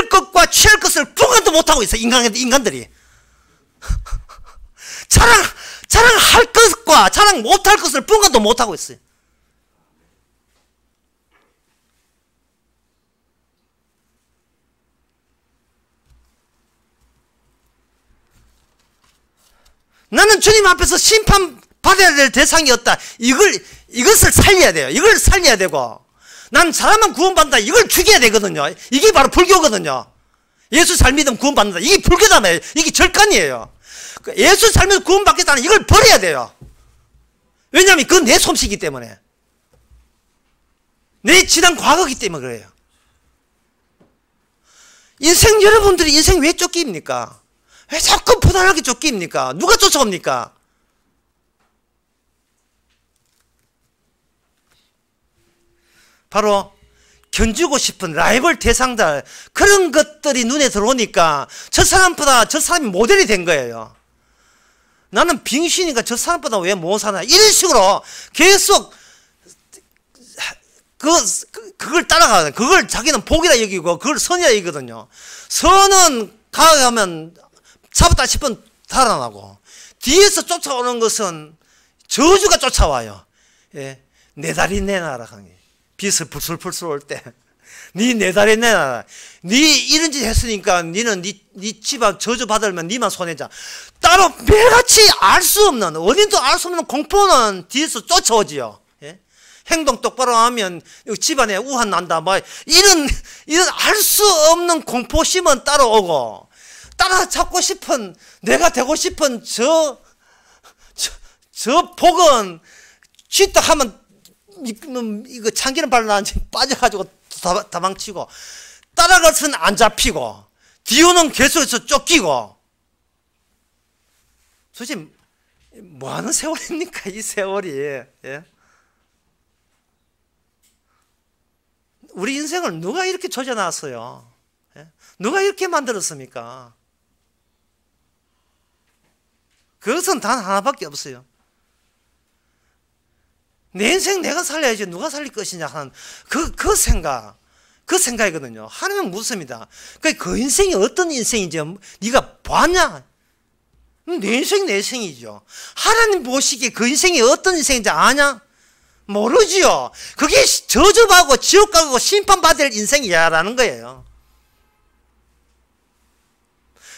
것과 취할 것을 분간도 못하고 있어. 인간들이. 자랑할 것과 자랑 못할 것을 분간도 못하고 있어요. 나는 주님 앞에서 심판받아야 될 대상이었다. 이것을 살려야 돼요. 이걸 살려야 되고, 난 사람만 구원받는다. 이걸 죽여야 되거든요. 이게 바로 불교거든요. 예수 잘 믿으면 구원받는다. 이게 불교다며. 이게 절간이에요. 예수 잘 믿으면 구원받겠다는 이걸 버려야 돼요. 왜냐하면 그건 내 솜씨이기 때문에. 내 지난 과거이기 때문에 그래요. 여러분들이 인생 왜 쫓깁니까? 왜 자꾸 부단하게 쫓깁니까? 누가 쫓아옵니까? 바로 견주고 싶은 라이벌 대상들, 그런 것들이 눈에 들어오니까 저 사람이 모델이 된 거예요. 나는 빙신이니까 저 사람보다 왜 못 사나, 이런 식으로 계속 그걸 따라가거든요. 그걸 자기는 복이라 여기고 그걸 선이라 여기거든요. 선은 가가면 잡았다 싶으면 달아나고, 뒤에서 쫓아오는 것은 저주가 쫓아와요. 예. 내 다리 내놔라 하는 게. 빛을 불술불술 올 때, 네 다리 내놔라. 네 이런 짓 했으니까 니는 네 집안 저주 받으면 니만 손해자. 따로 매같이 알 수 없는, 원인도 알 수 없는 공포는 뒤에서 쫓아오지요. 예? 행동 똑바로 하면 집안에 우한 난다. 뭐 이런 알 수 없는 공포심은 따라오고, 따라잡고 싶은, 내가 되고 싶은 저 복은 쥐다 하면 이거 참기름 발라는지 빠져가지고 다망치고, 따라가서는 안 잡히고, 뒤오는 계속해서 쫓기고. 도대체 뭐 하는 세월입니까, 이 세월이. 예? 우리 인생을 누가 이렇게 조져놨어요? 예? 누가 이렇게 만들었습니까? 그것은 단 하나밖에 없어요. 내 인생 내가 살려야지 누가 살릴 것이냐 하는 그 생각이거든요. 하나님은 묻습니다. 그 인생이 어떤 인생인지 네가 봤냐? 내 인생이 내 인생이죠. 하나님 보시기에 그 인생이 어떤 인생인지 아냐? 모르지요. 그게 저주받고 지옥 가고 심판받을 인생이야라는 거예요.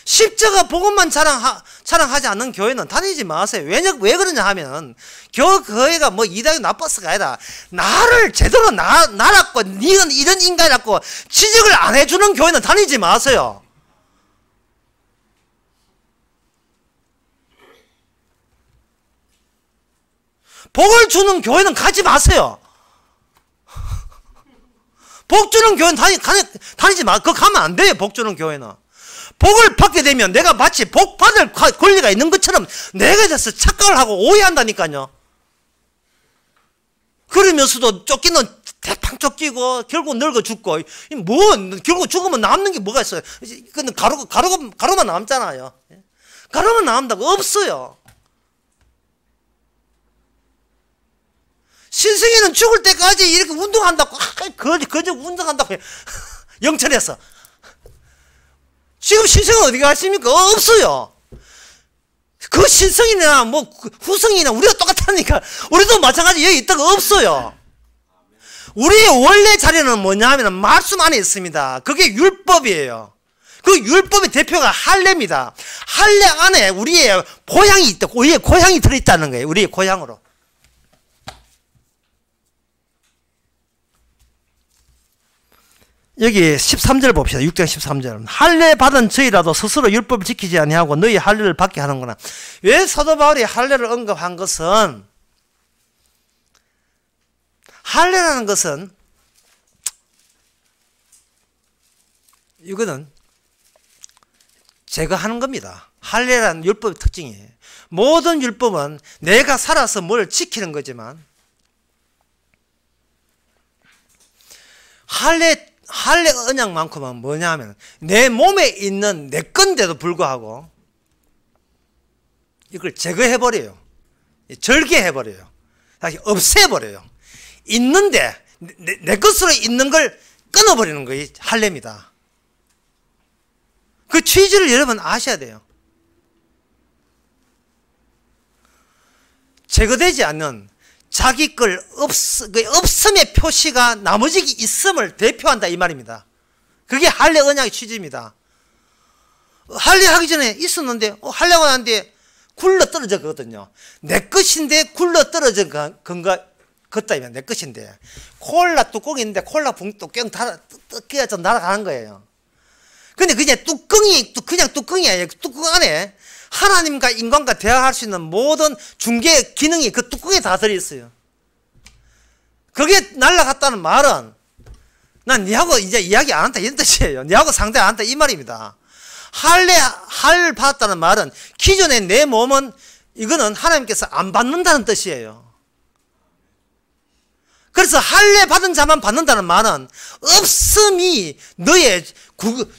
십자가 복음만 자랑하지 않는 교회는 다니지 마세요. 왜 그러냐 하면, 교회가 뭐 이단이 나빴어가 아니라, 나를 제대로 나랐고, 니는 이런 인간이라고 지적을 안 해주는 교회는 다니지 마세요. 복을 주는 교회는 가지 마세요. 복 주는 교회는 다니지 마. 그거 가면 안 돼요, 복 주는 교회는. 복을 받게 되면 내가 마치 복 받을 권리가 있는 것처럼 내가 대해서 착각을 하고 오해한다니까요. 그러면서도 쫓기는 대팡 쫓기고 결국 늙어 죽고 결국 죽으면 남는 게 뭐가 있어요? 근데 가루만 남잖아요. 가루만 남는다고 없어요. 신승이는 죽을 때까지 이렇게 운동한다고 그저 운동한다고 영천에서. 지금 신성은 어디 가십니까? 없어요. 그 신성이나 뭐 후성이나 우리가 똑같으니까 우리도 마찬가지 여기 있다가 없어요. 우리의 원래 자리는 뭐냐 하면 말씀 안에 있습니다. 그게 율법이에요. 그 율법의 대표가 할례입니다. 할례 안에 우리의 고향이 있다. 우리의 고향이 들어있다는 거예요. 우리의 고향으로. 여기 13절 봅시다. 6장 13절. 할례 받은 저희라도 스스로 율법을 지키지 아니하고 너희 할례를 받게 하는구나. 왜 사도 바울이 할례를 언급한 것은, 할례라는 것은 이거는 제거하는 겁니다. 할례라는 율법의 특징이에요. 모든 율법은 내가 살아서 뭘 지키는 거지만 할례 언약만큼은 뭐냐 하면 내 몸에 있는 내 건데도 불구하고 이걸 제거해버려요. 절개해버려요. 다시 없애버려요. 있는데 내 것으로 있는 걸 끊어버리는 것이 할례입니다. 그 취지를 여러분 아셔야 돼요. 제거되지 않는 자기 걸 없음의 표시가 나머지 있음을 대표한다 이 말입니다. 그게 할례 언약의 취지입니다. 할례 하기 전에 있었는데 할례가 나는데 굴러 떨어져 거거든요. 내 것인데 굴러 떨어져 건가 걷다 내 것인데 콜라 뚜껑이 있는데 콜라 뚜껑 뜯겨서 날아가는 거예요. 근데 그냥 뚜껑이 아니에요. 뚜껑 안에 하나님과 인간과 대화할 수 있는 모든 중개 기능이 그 뚜껑에 다 들어있어요. 그게 날아갔다는 말은 난 니하고 이제 이야기 안 한다 이런 뜻이에요. 니하고 상대 안 한다 이 말입니다. 할례를 받았다는 말은 기존의 내 몸은 이거는 하나님께서 안 받는다는 뜻이에요. 그래서 할례 받은 자만 받는다는 말은 없음이 너의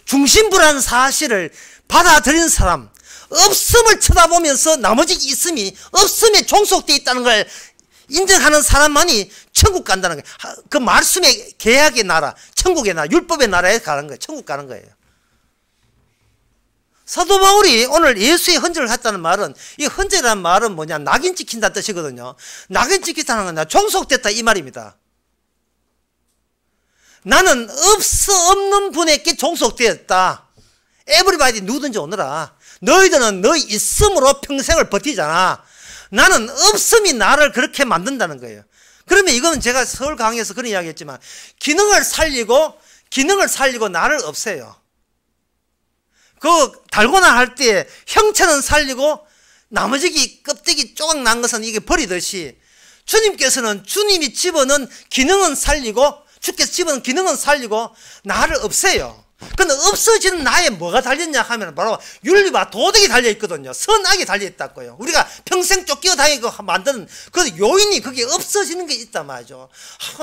중심부라는 사실을 받아들인 사람, 없음을 쳐다보면서 나머지 있음이 없음에 종속되어 있다는 걸 인정하는 사람만이 천국 간다는 거예요. 그 말씀의 계약의 나라, 천국의 나라, 율법의 나라에 가는 거예요. 천국 가는 거예요. 사도 바울이 오늘 예수의 흔적을 했다는 말은, 이 흔적이라는 말은 뭐냐, 낙인 찍힌다는 뜻이거든요. 낙인 찍힌다는 건 종속됐다 이 말입니다. 나는 없는 분에게 종속되었다. 에브리바디 누구든지 오너라. 너희들은 너희 있음으로 평생을 버티잖아. 나는 없음이 나를 그렇게 만든다는 거예요. 그러면 이거는 제가 서울 강의에서 그런 이야기 했지만 기능을 살리고 나를 없애요. 그 달고나 할 때 형체는 살리고 나머지 껍데기 조각 난 것은 이게 버리듯이 주님께서는 주님이 집어넣은 기능은 살리고 주께서 집어넣은 기능은 살리고 나를 없애요. 근데 없어지는 나에 뭐가 달렸냐 하면 바로 윤리와 도덕이 달려있거든요. 선악이 달려있다고요. 우리가 평생 쫓겨 다니고 만드는 그 요인이 그게 없어지는 게 있단 말이죠.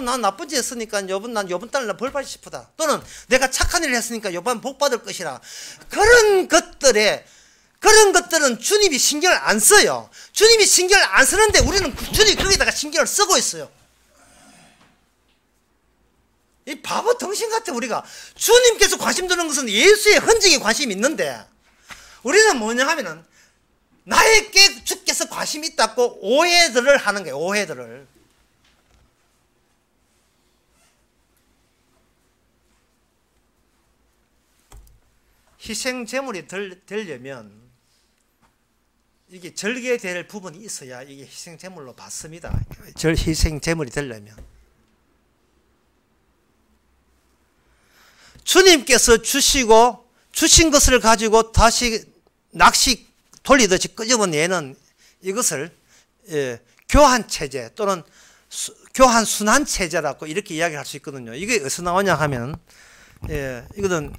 난 나쁜 짓 했으니까 난 요번 달에 벌 받고 싶다. 또는 내가 착한 일을 했으니까 요번 복 받을 것이라. 그런 것들은 주님이 신경을 안 써요. 주님이 신경을 안 쓰는데 우리는 주님이 거기다가 신경을 쓰고 있어요. 이 바보 덩신 같아. 우리가 주님께서 관심 두는 것은 예수의 흔적에 관심이 있는데 우리는 뭐냐 하면은 나에게 주께서 관심이 있다고 오해들을 하는 거예요. 오해들을. 희생 제물이 되려면 이게 절개될 부분이 있어야 이게 희생 제물로 받습니다. 희생 제물이 되려면 주님께서 주신 것을 가지고 다시 낚시 돌리듯이 끄집어내는 이것을 교환 체제 또는 교환 순환 체제라고 이렇게 이야기할 수 있거든요. 이게 어디서 나오냐 하면 이거는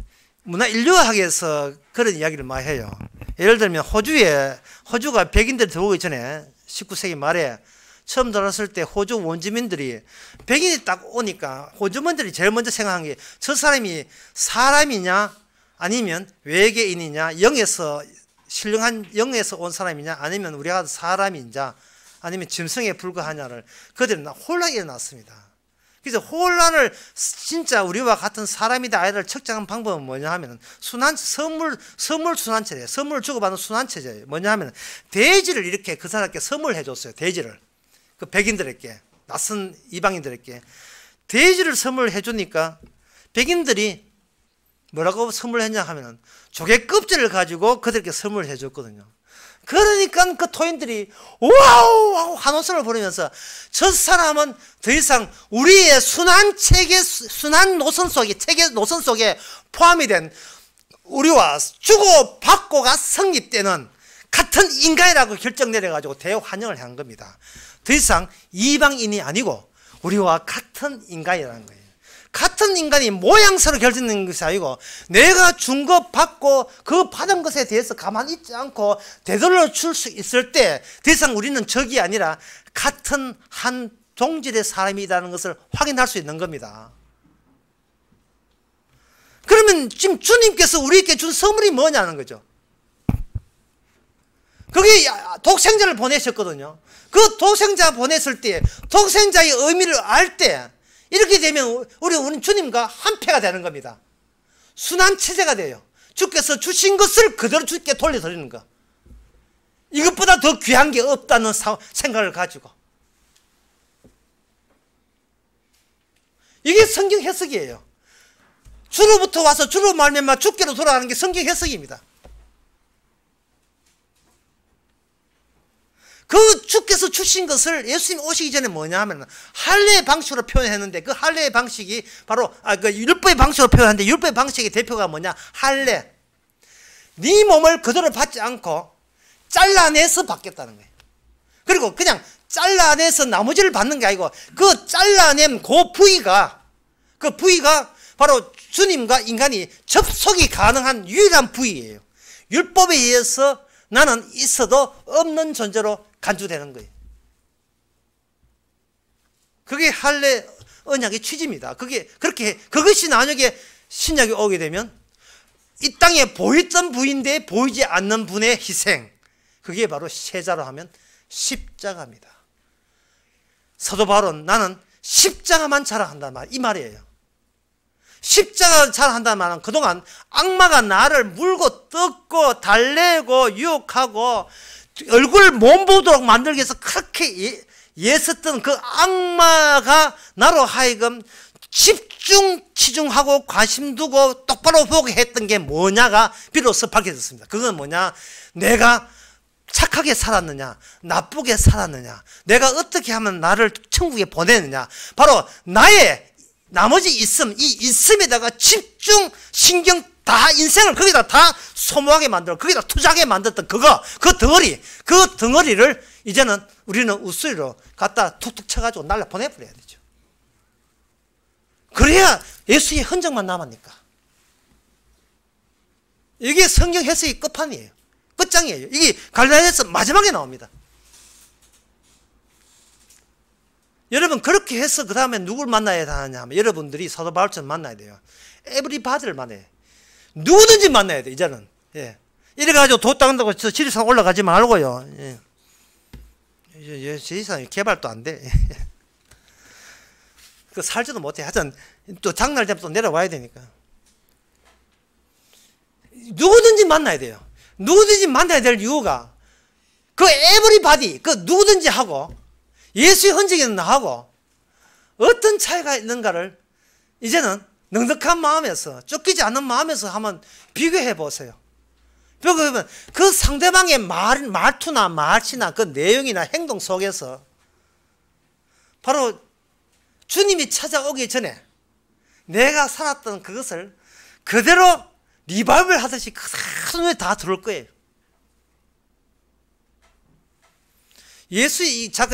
문화 인류학에서 그런 이야기를 많이 해요. 예를 들면 호주가 백인들이 들어오기 전에 19세기 말에 처음 들어왔을 때 호주 원주민들이 백인이 딱 오니까 호주민들이 제일 먼저 생각한 게 저 사람이 사람이냐 아니면 외계인이냐, 신령한 영에서 온 사람이냐 아니면 우리가 사람인자 아니면 짐승에 불과하냐를 그들은 혼란이 일어났습니다. 그래서 혼란을 진짜 우리와 같은 사람이다 아이를 측정한 방법은 뭐냐 하면 선물 순환체예요. 선물을 주고받는 순환체제예요. 뭐냐 하면 돼지를 이렇게 그 사람께 선물해 줬어요. 돼지를 그 백인들에게, 낯선 이방인들에게 돼지를 선물해 주니까 백인들이 뭐라고 선물했냐 하면 조개 껍질을 가지고 그들에게 선물해 줬거든요. 그러니까 그 토인들이 와우 하고 환호성을 부르면서 저 사람은 더 이상 우리의 순환 노선 속에 포함이 된 우리와 주고받고가 성립되는 같은 인간이라고 결정 내려가지고 대환영을 한 겁니다. 더 이상 이방인이 아니고 우리와 같은 인간이라는 거예요. 같은 인간이 모양새로 결정된 것이 아니고 내가 준 것 받고 그 받은 것에 대해서 가만히 있지 않고 되돌려 줄 수 있을 때 더 이상 우리는 적이 아니라 같은 한 동질의 사람이라는 것을 확인할 수 있는 겁니다. 그러면 지금 주님께서 우리에게 준 선물이 뭐냐는 거죠. 그게 독생자를 보내셨거든요. 그 독생자 보냈을 때 독생자의 의미를 알 때 이렇게 되면 우리는 주님과 한패가 되는 겁니다. 순환체제가 돼요. 주께서 주신 것을 그대로 주께 돌려드리는 거. 이것보다 더 귀한 게 없다는 생각을 가지고. 이게 성경 해석이에요. 주로부터 와서 주로 말미암아 주께로 돌아가는 게 성경 해석입니다. 그 주께서 주신 것을 예수님 오시기 전에 뭐냐 하면 할례의 방식으로 표현했는데 그 할례의 방식이 바로 그 율법의 방식으로 표현하는데 율법의 방식의 대표가 뭐냐? 할례. 네 몸을 그대로 받지 않고 잘라내서 받겠다는 거예요. 그리고 그냥 잘라내서 나머지를 받는 게 아니고 그 잘라낸 그 부위가 바로 주님과 인간이 접속이 가능한 유일한 부위예요. 율법에 의해서 나는 있어도 없는 존재로 간주되는 거예요. 그게 할례 언약의 취지입니다. 그것이 나중에 신약에 오게 되면 이 땅에 보였던 부인데 보이지 않는 분의 희생, 그게 바로 세자로 하면 십자가입니다. 사도 바울은 나는 십자가만 자랑한다는 말, 이 말이에요. 십자가 자랑한다는 말은 그동안 악마가 나를 물고 뜯고 달래고 유혹하고 얼굴 못 보도록 만들기 위해서 그렇게 애썼던 그 악마가 나로 하여금 치중하고 관심 두고 똑바로 보게 했던 게 뭐냐가 비로소 밝혀졌습니다. 그건 뭐냐? 내가 착하게 살았느냐, 나쁘게 살았느냐, 내가 어떻게 하면 나를 천국에 보내느냐, 바로 나의 나머지 있음, 이 있음에다가 집중, 신경 다 인생을 거기다 다 소모하게 만들어 거기다 투자하게 만들었던 그 덩어리를 이제는 우리는 우수리로 갖다 툭툭 쳐가지고 날려 보내버려야 되죠. 그래야 예수의 흔적만 남았니까. 이게 성경 해석의 끝판이에요. 끝장이에요. 이게 갈라디아서 마지막에 나옵니다. 여러분 그렇게 해서 그 다음에 누굴 만나야 하냐 하면 여러분들이 사도 바울처럼 만나야 돼요. 에브리바디를 만나야 돼요. 누구든지 만나야 돼 이제는. 예. 이래가지고 도 닦는다고 지리산 올라가지 말고요. 예. 지리산 개발도 안 돼. 그 살지도 못해. 하여튼 또 장날 되면 또 내려와야 되니까. 누구든지 만나야 돼요. 누구든지 만나야 될 이유가 그 에브리바디, 그 누구든지 하고 예수의 흔적이 있는 나하고 어떤 차이가 있는가를 이제는 넉넉한 마음에서, 쫓기지 않는 마음에서 한번 비교해 보세요. 비교해보면 그 상대방의 말투나 말치나 그 내용이나 행동 속에서 바로 주님이 찾아오기 전에 내가 살았던 그것을 그대로 리바이벌 하듯이 그 눈에 다 들어올 거예요.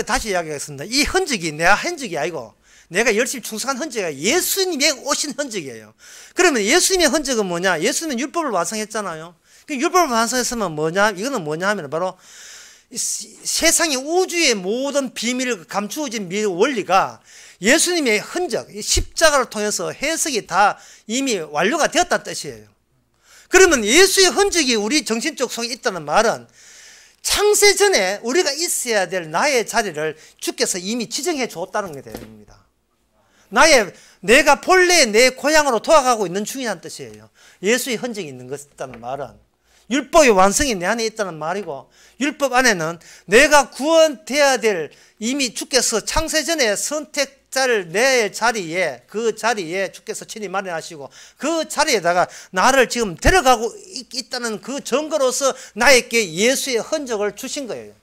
다시 이야기하겠습니다. 이 흔적이 내 흔적이 아니고 내가 열심히 충성한 흔적이 예수님의 오신 흔적이에요. 그러면 예수님의 흔적은 뭐냐? 예수님은 율법을 완성했잖아요. 그 율법을 완성했으면 뭐냐? 이거는 뭐냐 하면 바로 세상의 우주의 모든 비밀을 감추어진 원리가 예수님의 흔적, 십자가를 통해서 해석이 다 이미 완료가 되었다는 뜻이에요. 그러면 예수의 흔적이 우리 정신적 속에 있다는 말은 창세 전에 우리가 있어야 될 나의 자리를 주께서 이미 지정해 줬다는 게 되는 겁니다. 내가 본래 내 고향으로 돌아가고 있는 중이라는 뜻이에요. 예수의 흔적이 있는 것이라는 말은 율법의 완성이 내 안에 있다는 말이고, 율법 안에는 내가 구원돼야 될 이미 주께서 창세 전에 선택자를 내 자리에, 그 자리에 주께서 친히 마련하시고 그 자리에다가 나를 지금 데려가고 있다는 그 증거로서 나에게 예수의 흔적을 주신 거예요.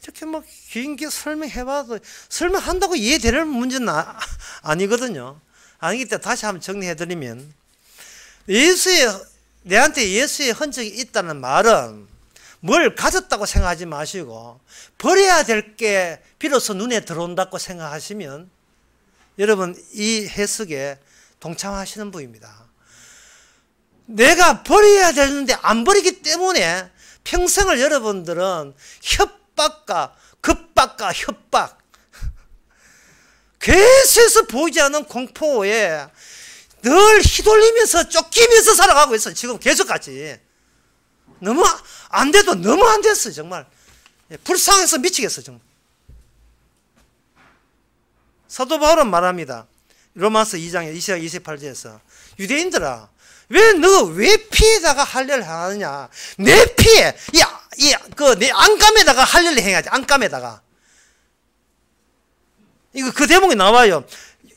이렇게 막 긴 설명해봐도 설명한다고 이해될 문제는 아니거든요. 아니기 때문에 다시 한번 정리해드리면, 내한테 예수의 흔적이 있다는 말은 뭘 가졌다고 생각하지 마시고 버려야 될 게 비로소 눈에 들어온다고 생각하시면 여러분 이 해석에 동참하시는 분입니다. 내가 버려야 되는데 안 버리기 때문에 평생을 여러분들은 협박과 급박과 협박, 괴수에서 보이지 않는 공포에 늘 휘둘리면서 쫓기면서 살아가고 있어. 지금 계속같이 너무 안 돼도 너무 안 됐어. 정말 불쌍해서 미치겠어. 정말. 사도 바울은 말합니다. 로마서 2장 28절에서 유대인들아, 왜 피에다가 할례를 하느냐? 내 피에, 내 안감에다가 할례를 행하지. 안감에다가. 이거 그 대목에 나와요.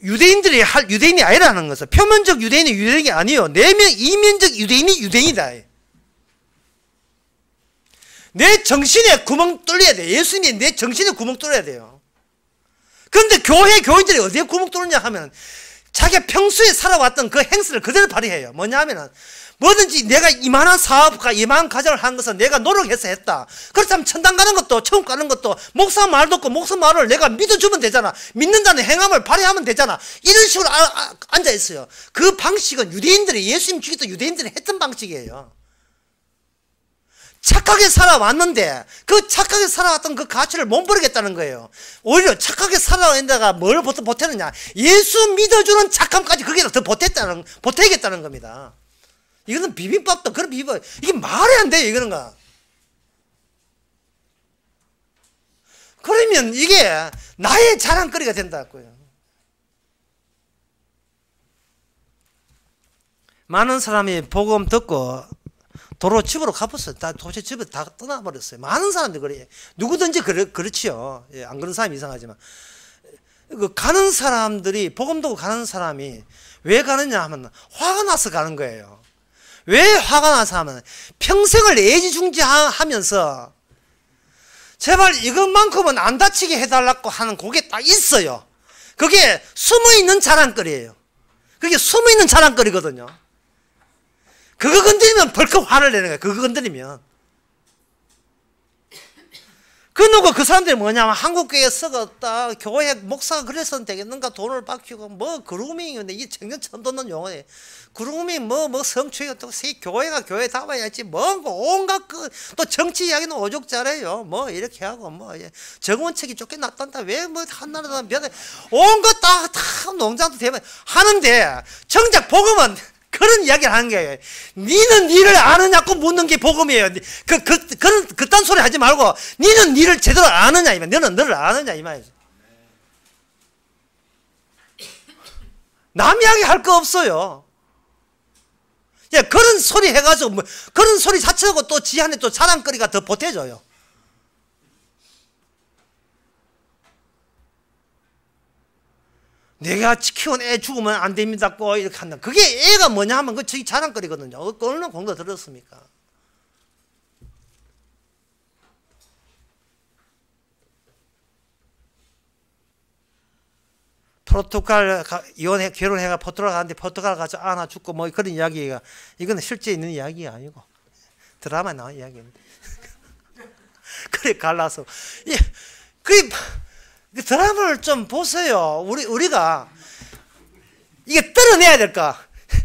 유대인이 아니라는 것은 표면적 유대인이 아니에요. 이면적 유대인이 유대인이다. 내 정신에 구멍 뚫려야 돼. 예수님이 내 정신에 구멍 뚫어야 돼요. 그런데 교인들이 어디에 구멍 뚫느냐 하면 자기가 평소에 살아왔던 그 행실을 그대로 발휘해요. 뭐냐 하면은 뭐든지 내가 이만한 사업과 이만한 가정을 한 것은 내가 노력해서 했다. 그렇다면 천당 가는 것도 천국 가는 것도 목사 말 듣고 목사 말을 내가 믿어주면 되잖아. 믿는다는 행함을 발휘하면 되잖아. 이런 식으로 앉아있어요. 그 방식은 예수님 죽였던 유대인들이 했던 방식이에요. 착하게 살아왔는데 그 착하게 살아왔던 그 가치를 못 버리겠다는 거예요. 오히려 착하게 살아왔는데가 뭘 보태느냐? 예수 믿어주는 착함까지 거기다 더 보태겠다는 겁니다. 이거는 비빔밥도 그런 비빔밥, 이게 말이 안 돼요. 이거는가. 그러면 이게 나의 자랑거리가 된다고요. 많은 사람이 복음 듣고 도로 집으로 가버렸어요. 도대체 집에 다 떠나버렸어요. 많은 사람들이 그래요. 누구든지 그렇지요. 예, 안 그런 사람이 이상하지만. 가는 사람들이, 복음 듣고 가는 사람이 왜 가느냐 하면 화가 나서 가는 거예요. 왜 화가 나서 하면 평생을 애지중지하면서 제발 이것만큼은 안 다치게 해달라고 하는 그게 딱 있어요. 그게 숨어있는 자랑거리예요. 그게 숨어있는 자랑거리거든요. 그거 건드리면 벌컥 화를 내는 거예요. 그거 건드리면. 그러고 그 사람들이 뭐냐면 한국교회에 썩었다, 교회 목사가 그래서는 되겠는가, 돈을 바뀌고 뭐 그루밍인데 이게 전혀 처음 듣는 용어예요. 그루밍 뭐 성추행 또 교회가 교회다워야지 뭐 온갖 또 정치 이야기는 오죽 잘해요. 뭐 이렇게 하고 뭐 정원책이 쫓겨났단다. 왜 뭐 한나라당 변해 온갖 다 농장도 대면 하는데 정작 복음은 그런 이야기를 하는 거예요. 니는 니를 아느냐고 묻는 게 복음이에요. 그딴 소리 하지 말고 니는 니를 제대로 아느냐 이 말. 너는 너를 아느냐 이 말이죠. 남 이야기 할 거 없어요. 야, 그런 소리 해가지고 그런 소리 자체하고 또 지 안에 또 자랑거리가 더 보태져요. 내가 키운 애 죽으면 안 됩니다. 꼭 이렇게 한다. 그게 애가 뭐냐 하면 그 저기 자랑거리거든요. 얼마나 공부 들었습니까? 포르투갈 결혼해가 포르투갈 가는데 포르투갈 가서 하나 죽고 뭐 그런 이야기가, 이거는 실제 있는 이야기가 아니고 드라마에 나온 이야기입니다. 그래 갈라서. 예, 그 드라마를 좀 보세요. 우리가 이게 떨어내야 될까?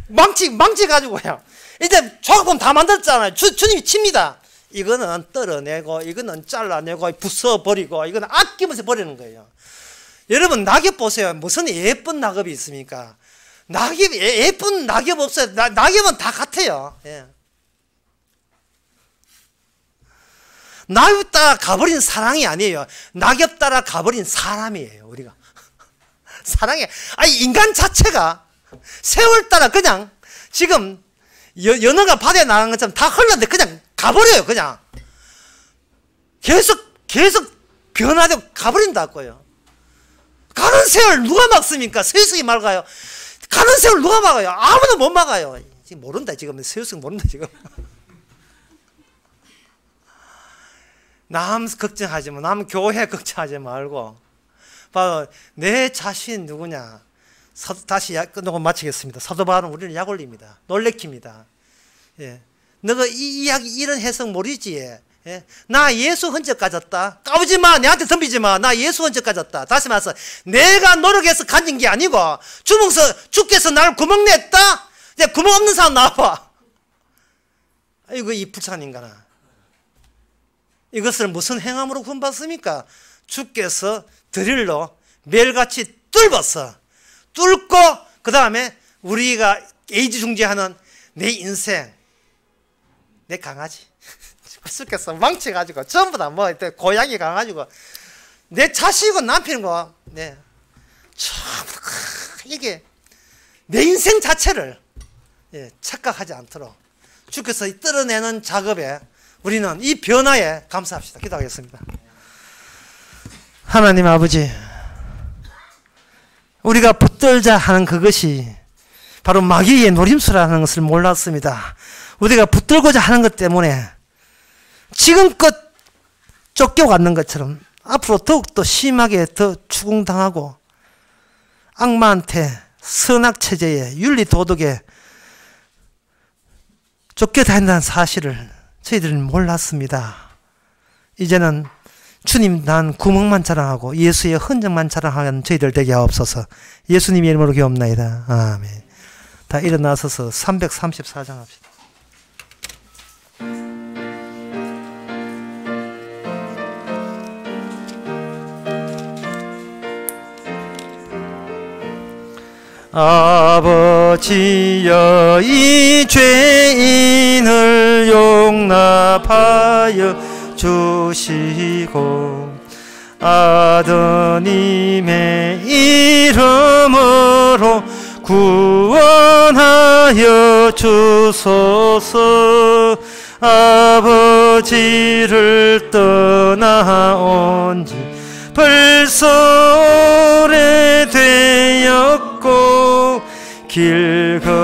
망치 가지고요. 이제 조금 다 만들었잖아요. 주님이 칩니다. 이거는 떨어내고, 이거는 잘라내고, 부숴버리고, 이거는 아끼면서 버리는 거예요. 여러분, 낙엽 보세요. 무슨 예쁜 낙엽이 있습니까? 예쁜 낙엽 없어요. 낙엽은 다 같아요. 예. 낙엽 따라 가버린 사랑이 아니에요. 낙엽 따라 가버린 사람이에요, 우리가. 사랑해. 아니, 인간 자체가 세월 따라 그냥 지금 연어가 바다에 나간 것처럼 다 흘렀는데 그냥 가버려요, 그냥. 계속 변화되고 가버린다고요. 가는 세월 누가 막습니까? 서유석이 막아요. 가는 세월 누가 막아요? 아무도 못 막아요. 지금 모른다, 지금. 서유석 모른다, 지금. 남 걱정하지 마. 남 교회 걱정하지 말고. 바로 내 자신 누구냐. 다시 끝나고 마치겠습니다. 사도 바울은 우리는 약 올립니다. 놀래킵니다. 예. 너가 이 이야기 이런 해석 모르지? 예. 나 예수 흔적 가졌다. 까부지 마. 내한테 덤비지 마. 나 예수 흔적 가졌다. 다시 말해서 내가 노력해서 가진 게 아니고 주께서 나를 구멍 냈다. 이제 구멍 없는 사람 나와봐. 아이고 이 불쌍한 인간아. 이것을 무슨 행함으로 구원받습니까? 주께서 드릴로 매일같이 뚫고 그 다음에 우리가 애지중지하는 내 인생, 내 강아지 죽겠어 망쳐가지고 전부 다 뭐 고양이 가가지고 내 자식이고 남편이고 네 전부 이게 내 인생 자체를 착각하지 않도록 주께서 떨어내는 작업에 우리는 이 변화에 감사합시다. 기도하겠습니다. 하나님 아버지, 우리가 붙들자 하는 그것이 바로 마귀의 노림수라는 것을 몰랐습니다. 우리가 붙들고자 하는 것 때문에 지금껏 쫓겨갔는 것처럼 앞으로 더욱더 심하게 더 추궁당하고 악마한테 선악체제에 윤리도덕에 쫓겨다닌다는 사실을 저희들은 몰랐습니다. 이제는 주님 난 구멍만 자랑하고 예수의 흔적만 자랑하는 저희들 되게 하옵소서. 예수님의 이름으로 기도합나이다. 아멘. 다 일어나서서 334장 합시다. 아버지여 이 죄인을 용납하여 주시고 아드님의 이름으로 구원하여 주소서. 아버지를 떠나온 지 벌써 오래되었고 길급에서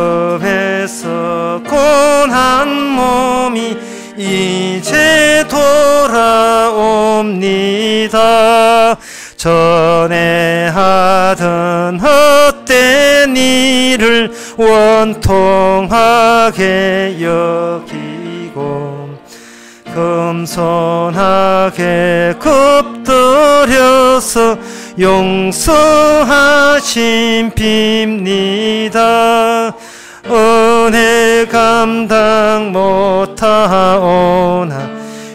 고난 몸이 이제 돌아옵니다. 전에 하던 헛된 일을 원통하게 여기고 겸손하게 굽들여서 용서하심 빕니다. 은혜 감당 못하오나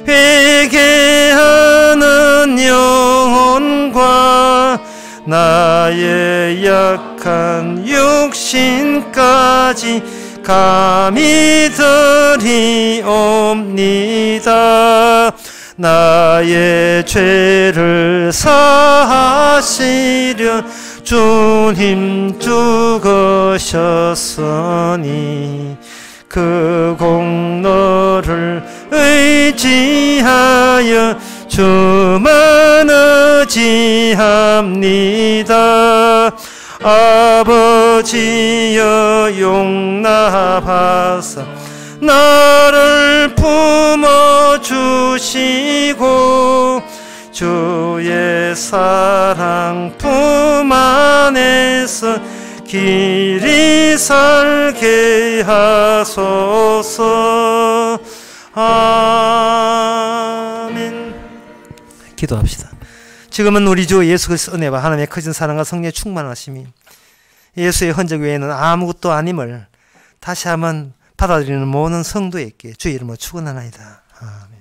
회개하는 영혼과 나의 약한 육신까지 감히 드리옵니다. 나의 죄를 사하시려 주님 죽으셨으니 그 공로를 의지하여 주만 의지합니다. 아버지여 용납하사 나를 품어주시고 주의 사랑 품 안에서 길이 살게 하소서. 아멘. 기도합시다. 지금은 우리 주 예수 그리스도의 은혜와 하나님의 크신 사랑과 성령의 충만하심이 예수의 흔적 외에는 아무것도 아님을 다시 한번 받아들이는 모든 성도에게 주의 이름으로 축원하나이다. 아멘.